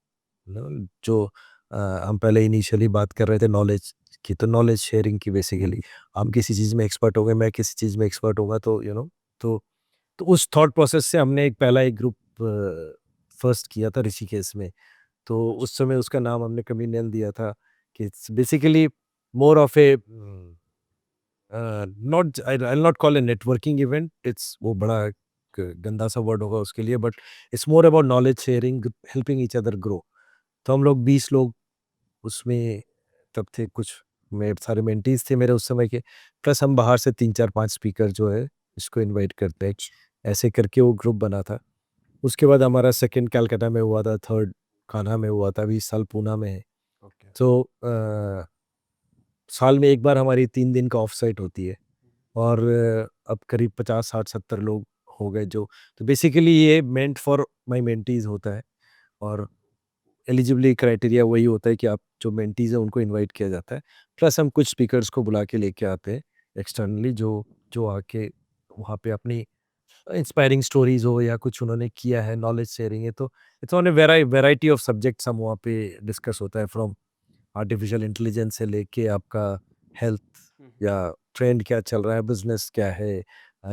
जो हम पहले इनिशियली बात कर रहे थे नॉलेज की, तो नॉलेज शेयरिंग की बेसिकली, हम किसी चीज़ में एक्सपर्ट हो गए, मैं किसी चीज़ में एक्सपर्ट होगा, तो तो तो उस थॉट प्रोसेस से हमने एक ग्रुप फर्स्ट किया था ऋषिकेश में। तो उस समय उसका नाम हमने कम्युनियन दिया था कि it's basically more of A not I will not call A networking event, it's वो बड़ा गंदा सा वर्ड होगा उसके लिए, but it's more about knowledge sharing, helping each other grow. तो हम लोग 20 लोग उसमें तब थे, कुछ में सारे मेंटीज़ थे मेरे उस समय के, प्लस हम बाहर से 3-4-5 स्पीकर जो है इसको इनवाइट करते हैं। ऐसे करके वो ग्रुप बना था। उसके बाद हमारा सेकंड कलकत्ता में हुआ था, थर्ड कान्हा में हुआ था, अभी इस साल पूना में है।
ओके।
तो साल में एक बार हमारी 3 दिन का ऑफ साइट होती है और अब करीब 50, 60, 70 लोग हो गए जो, तो बेसिकली ये मेंट फॉर माय मेंटीज़ होता है और एलिजिबिलिटी क्राइटेरिया वही होता है कि आप जो मेंटीज़ हैं उनको इनवाइट किया जाता है। प्लस हम कुछ स्पीकर्स को बुला के लेके आते हैं एक्सटर्नली, जो जो आके वहाँ पे अपनी इंस्पायरिंग स्टोरीज हो या कुछ उन्होंने किया है, नॉलेज शेयरिंग है, तो it's on A variety of subjects हम वहाँ पे डिस्कस होता है, फ्रॉम आर्टिफिशियल इंटेलिजेंस से लेके आपका हेल्थ या ट्रेंड क्या चल रहा है, बिजनेस क्या है,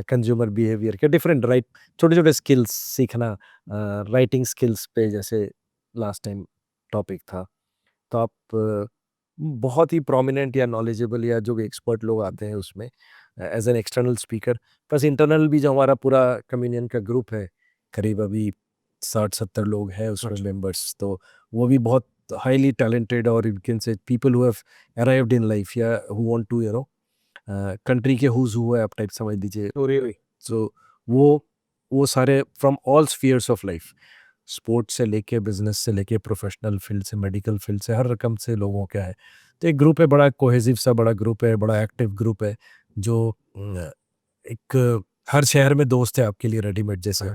कंज्यूमर बिहेवियर क्या, डिफरेंट राइट, छोटे छोटे स्किल्स सीखना, राइटिंग स्किल्स पे जैसे लास्ट टाइम टॉपिक था। तो आप बहुत ही प्रोमिनेंट या नॉलेजेबल या जो भी एक्सपर्ट लोग आते हैं उसमें as an external speaker, plus internal भी जो हमारा पूरा कम्युनियन का ग्रुप है, करीब अभी 60-70 लोग हैं उसमें मेंबर्स, तो वो भी बहुत हाईली टैलेंटेड और you can say people who have arrived in life या हु वांट टू कंट्री के हुज हु है, आप टाइप समझ लीजिए। सो वो वो सारे from all spheres of life, sports से लेके बिजनेस से लेके प्रोफेशनल फील्ड से मेडिकल फील्ड से, हर रकम से लोगों का है। तो एक ग्रुप है, बड़ा कोहेसिव सा बड़ा ग्रुप है, बड़ा एक्टिव ग्रुप है, जो एक हर शहर में दोस्त है आपके लिए रेडीमेड जैसे।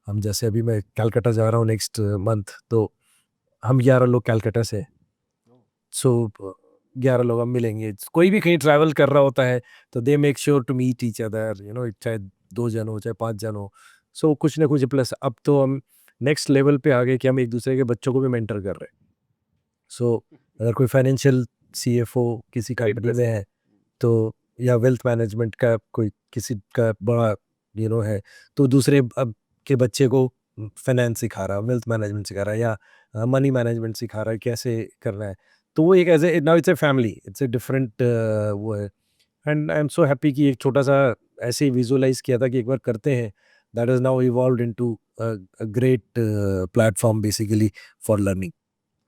हम जैसे अभी मैं कलकत्ता जा रहा हूँ नेक्स्ट मंथ, तो हम 11 लोग कलकत्ता से, सो 11 लोग हम मिलेंगे। कोई भी कहीं ट्रैवल कर रहा होता है तो they make sure to meet each other, चाहे 2 जन हो चाहे 5 जन हो, सो कुछ ना कुछ। प्लस अब तो हम नेक्स्ट लेवल पे आ गए कि हम एक दूसरे के बच्चों को भी मेंटर कर रहे हैं। सो अगर कोई फाइनेंशियल सीएफओ किसी कंपनी में है, तो या वेल्थ मैनेजमेंट का कोई किसी का बड़ा है, तो दूसरे अब के बच्चे को फाइनेंस सिखा रहा है, वेल्थ मैनेजमेंट सिखा रहा है, या मनी मैनेजमेंट सिखा रहा है कैसे करना है। तो वो एक as a now it's a family, it's a different वो है। And I am so happy कि एक छोटा सा ऐसे ही विजुअलाइज किया था कि एक बार करते हैं, that is now evolved into a great platform basically for learning.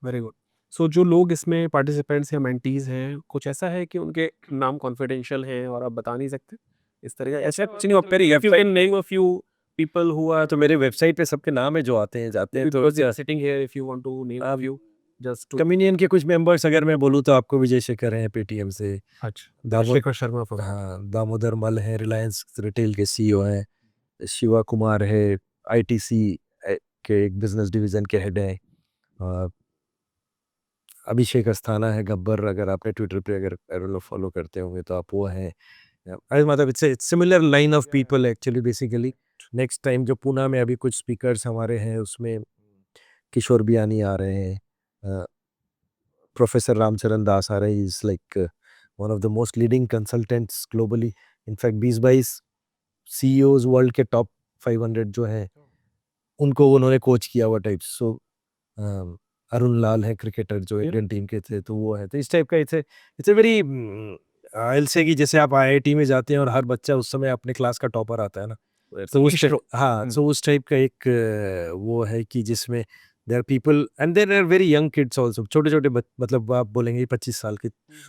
Very good. So जो लोग इसमें पार्टिसिपेंट्स या मेंटीज हैं, कुछ ऐसा है कि उनके नाम कॉन्फिडेंशियल हैं और आप बता नहीं सकते इस तरह का? ऐसा कुछ नहीं हो, if you can name a few people who are,
तो मेरे वेबसाइट पे सबके नाम है जो आते हैं जाते हैं, तो
because they are sitting here, if you want to name a few just to.
Communion के कुछ मेंबर्स अगर मैं बोलूँ तो आपको विजय शेखर हैं पेटीएम से,
अच्छा, शेखर शर्मा for-
हाँ, दामोदर मल है रिलायंस रिटेल के सीईओ हैं, शिवा कुमार है आईटीसी के एक बिजनेस डिवीजन के हेड हैं, अ, अभिषेक अस्थाना है गब्बर, अगर आपने ट्विटर पे अगर आई डोंट नो फॉलो करते होंगे तो आप वो हैं। अरे मतलब it's similar line of people actually basically. Next time जो पूना में अभी कुछ स्पीकर्स हमारे हैं उसमें किशोर बियानी आ रहे हैं, प्रोफेसर रामचरण दास आ रहे हैं, is like one of the most leading consultants globally. In fact 20-22 CEOs world के टॉप 500 जो हैं उनको उन्होंने कोच किया हुआ टाइप। सो अरुण लाल है क्रिकेटर जो इंडियन टीम के थे, तो वो है, तो इस टाइप का इट्स ए वेरी आई से कि जैसे आप आईआईटी में जाते हैं और हर बच्चा उस समय अपने क्लास का टॉपर आता है ना, तो हाँ, सो उस टाइप का एक वो है कि जिसमें there are people and there are very young kids also, छोटे छोटे मतलब आप बोलेंगे 25 साल के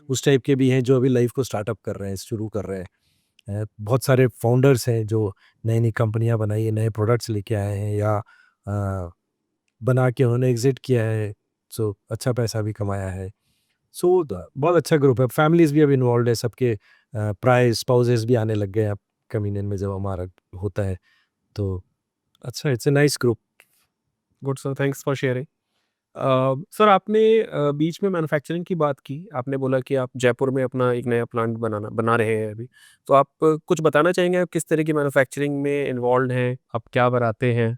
उस टाइप के भी हैं जो अभी लाइफ को स्टार्टअप कर रहे हैं, शुरू कर रहे हैं। बहुत सारे फाउंडर्स हैं जो नई नई कंपनियां बनाई है, नए प्रोडक्ट्स लेके आए हैं, या बना के उन्होंने एग्जिट किया है, सो अच्छा पैसा भी कमाया है। सो बहुत अच्छा ग्रुप है, फैमिलीज भी अब इन्वॉल्व है सबके, प्राय स्पाउसेस भी आने लग गए अब कम्युनियन में जब हमारा होता है, तो अच्छा, it's a nice group.
Good sir, thanks for sharing. Sir आपने बीच में मैन्युफैक्चरिंग की बात की, आपने बोला कि आप जयपुर में अपना एक नया प्लांट बना रहे हैं अभी, तो आप कुछ बताना चाहेंगे आप किस तरह की मैन्युफैक्चरिंग में इन्वॉल्व हैं, आप क्या बनाते हैं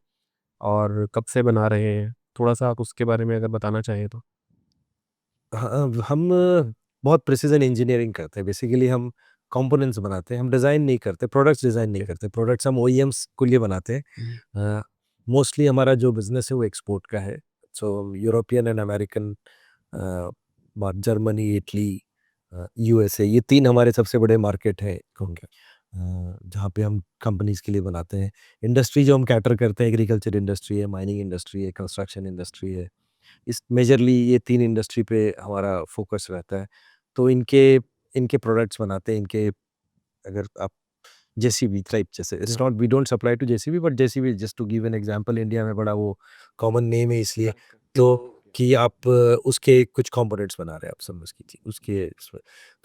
और कब से बना रहे हैं? थोड़ा सा आप उसके बारे में अगर बताना चाहें तो।
हाँ, हम बहुत प्रिसीजन इंजीनियरिंग करते हैं बेसिकली। हम कंपोनेंट्स बनाते हैं, हम डिज़ाइन नहीं करते, प्रोडक्ट्स डिज़ाइन नहीं करते, प्रोडक्ट्स हम ओईएम्स के लिए बनाते हैं। मोस्टली हमारा जो बिजनेस है वो एक्सपोर्ट का है, so European and American, Germany, Italy, USA, ये 3 हमारे सबसे बड़े मार्केट हैं जहाँ पे हम कंपनीज के लिए बनाते हैं। इंडस्ट्री जो हम कैटर करते हैं, एग्रीकल्चर इंडस्ट्री है, माइनिंग इंडस्ट्री है, कंस्ट्रक्शन इंडस्ट्री है, इस मेजरली ये 3 इंडस्ट्री पे हमारा फोकस रहता है। तो इनके इनके प्रोडक्ट्स बनाते हैं, इनके अगर आप जेसीबी टाइप जैसे, it's not we don't supply to JCB, but JCB just to give an example, India में बड़ा वो कॉमन नेम है इसलिए, तो कि आप उसके कुछ कंपोनेंट्स बना रहे हैं, आप समझ कीजिए उसके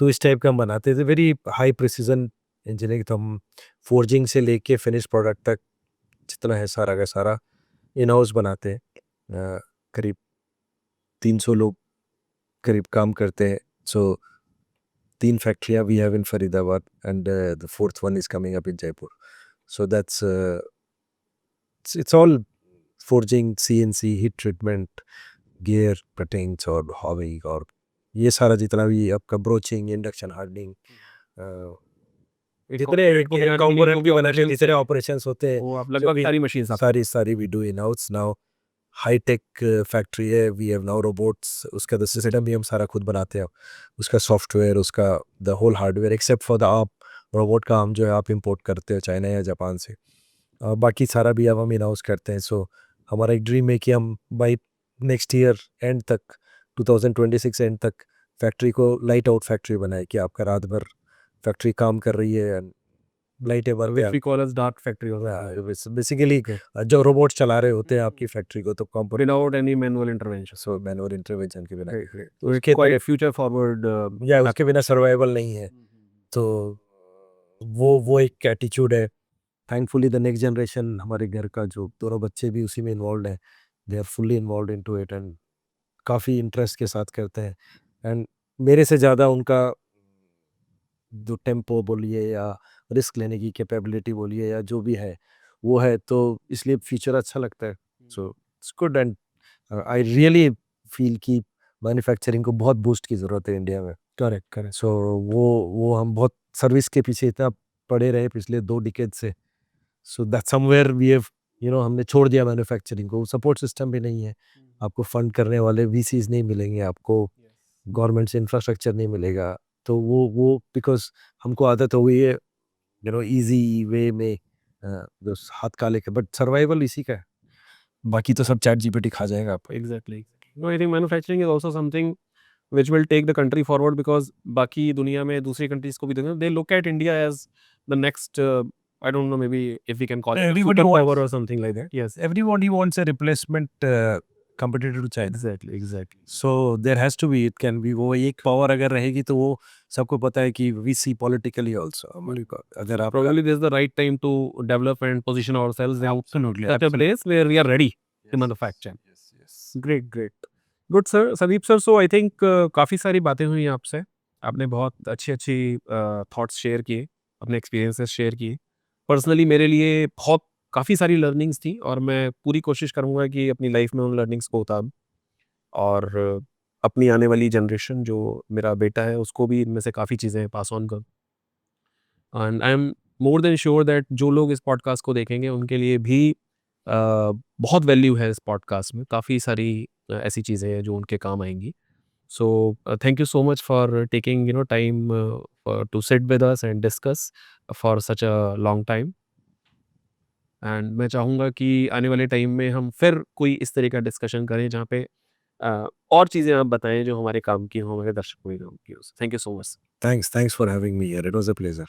तो इस टाइप का हम बनाते थे, वेरी हाई प्रिसीजन इंजीनियरिंग। तो हम फोर्जिंग से लेके फिनिश प्रोडक्ट तक जितना है सारा का सारा इन हाउस बनाते हैं। करीब 300 लोग करीब काम करते हैं। सो 3 फैक्ट्रियाँ we have in Faridabad and the fourth one is coming up in Jaipur. So that's it's all forging, CNC, heat treatment, gear cuttings और hobby और ये सारा जितना भी आपका broaching, induction hardening, जितने component भी बनाते हैं, जितने operations होते हैं,
वो आप लगभग सारी मशीन
सारी we do in house now. High tech factory है, वी हैव नाउ रोबोट्स, उसका द सिस्टम भी हम सारा खुद बनाते हैं, उसका सॉफ्टवेयर, उसका the whole hardware except for the आप रोबोट का हम जो है आप इंपोर्ट करते हो चाइना या जापान से, बाकी सारा भी अब हम इन हाउस करते हैं. सो हमारा एक ड्रीम है कि हम बाई नेक्स्ट ईयर एंड तक 2026 एंड तक फैक्ट्री को लाइट आउट फैक्ट्री बनाए कि आपका रात भर फैक्ट्री काम कर रही है एंड लाइटें बर
which we call as dark factory or
basically जो रोबोट चला रहे होते हैं आपकी फैक्ट्री को, तो component
without any manual intervention.
So manual intervention के बिना
तो it's quite a future forward
या उसके बिना सर्वाइवल नहीं है. तो वो एक एटीट्यूड है. थैंकफुली द नेक्स्ट जनरेशन, हमारे घर का जो दोनों बच्चे भी उसी में इन्वॉल्व हैं, they are fully involve into it and काफ़ी इंटरेस्ट के साथ करते हैं. एंड मेरे से ज़्यादा उनका जो टेम्पो बोलिए या रिस्क लेने की कैपेबिलिटी बोलिए या जो भी है वो है, तो इसलिए फ्यूचर अच्छा लगता है. So it's good and I really feel कि मैन्युफैक्चरिंग को बहुत बूस्ट की ज़रूरत है इंडिया में.
करेक्ट.
सो वो हम बहुत सर्विस के पीछे इतना पड़े रहे पिछले 2 डिकेड से. So that somewhere we have हमने छोड़ दिया मैन्युफैक्चरिंग को. सपोर्ट सिस्टम भी नहीं है, आपको फंड करने वाले वीसीज नहीं मिलेंगे, आपको गवर्नमेंट से इंफ्रास्ट्रक्चर नहीं मिलेगा. तो वो बिकॉज हमको आदत हो गई है इजी वे में जो हाथ काले के, बट सर्वाइवल इसी का है. बाकी तो सब चैट जीपीटी खा जाएगा आपको.
Exactly. No, I think manufacturing is also something which will take the country forward because बाकी दुनिया में दूसरी countries को भी देखें, they look at India as the next I don't know, maybe if we can call it a
Everybody
superpower or something like that. Yes.
Everybody wants a replacement competitor to China.
Exactly.
So there has to be, it can be, वो एक power अगर रहेगी तो वो सबको पता है कि वी सी पॉलिटिकली ऑल्सो अगर आप
Probably this is the right time to develop and position ourselves in
Absolutely.
such a place where we are ready to manufacture. Great. Good sir, Sandeep sir. So I think काफ़ी सारी बातें हुई आपसे. आपने बहुत अच्छी थॉट्स शेयर किए, अपने एक्सपीरियंसेस शेयर किए. पर्सनली मेरे लिए बहुत काफ़ी सारी लर्निंग्स थी और मैं पूरी कोशिश करूँगा कि अपनी लाइफ में उन लर्निंग्स को उतारूँ और अपनी आने वाली जनरेशन जो मेरा बेटा है उसको भी इनमें से काफ़ी चीज़ें पास ऑन करूँ. And I am more than sure that जो लोग इस पॉडकास्ट को देखेंगे उनके लिए भी बहुत वैल्यू है इस पॉडकास्ट में. काफ़ी सारी ऐसी चीज़ें हैं जो उनके काम आएंगी. So thank you so much for taking time to sit with us and discuss for such a long time. And मैं चाहूँगा कि आने वाले टाइम में हम फिर कोई इस तरह का डिस्कशन करें जहाँ पे और चीज़ें आप बताएं जो हमारे काम की हों, हमारे दर्शकों के काम की हो. Thank you so much.
Thanks for having me here, it was a pleasure.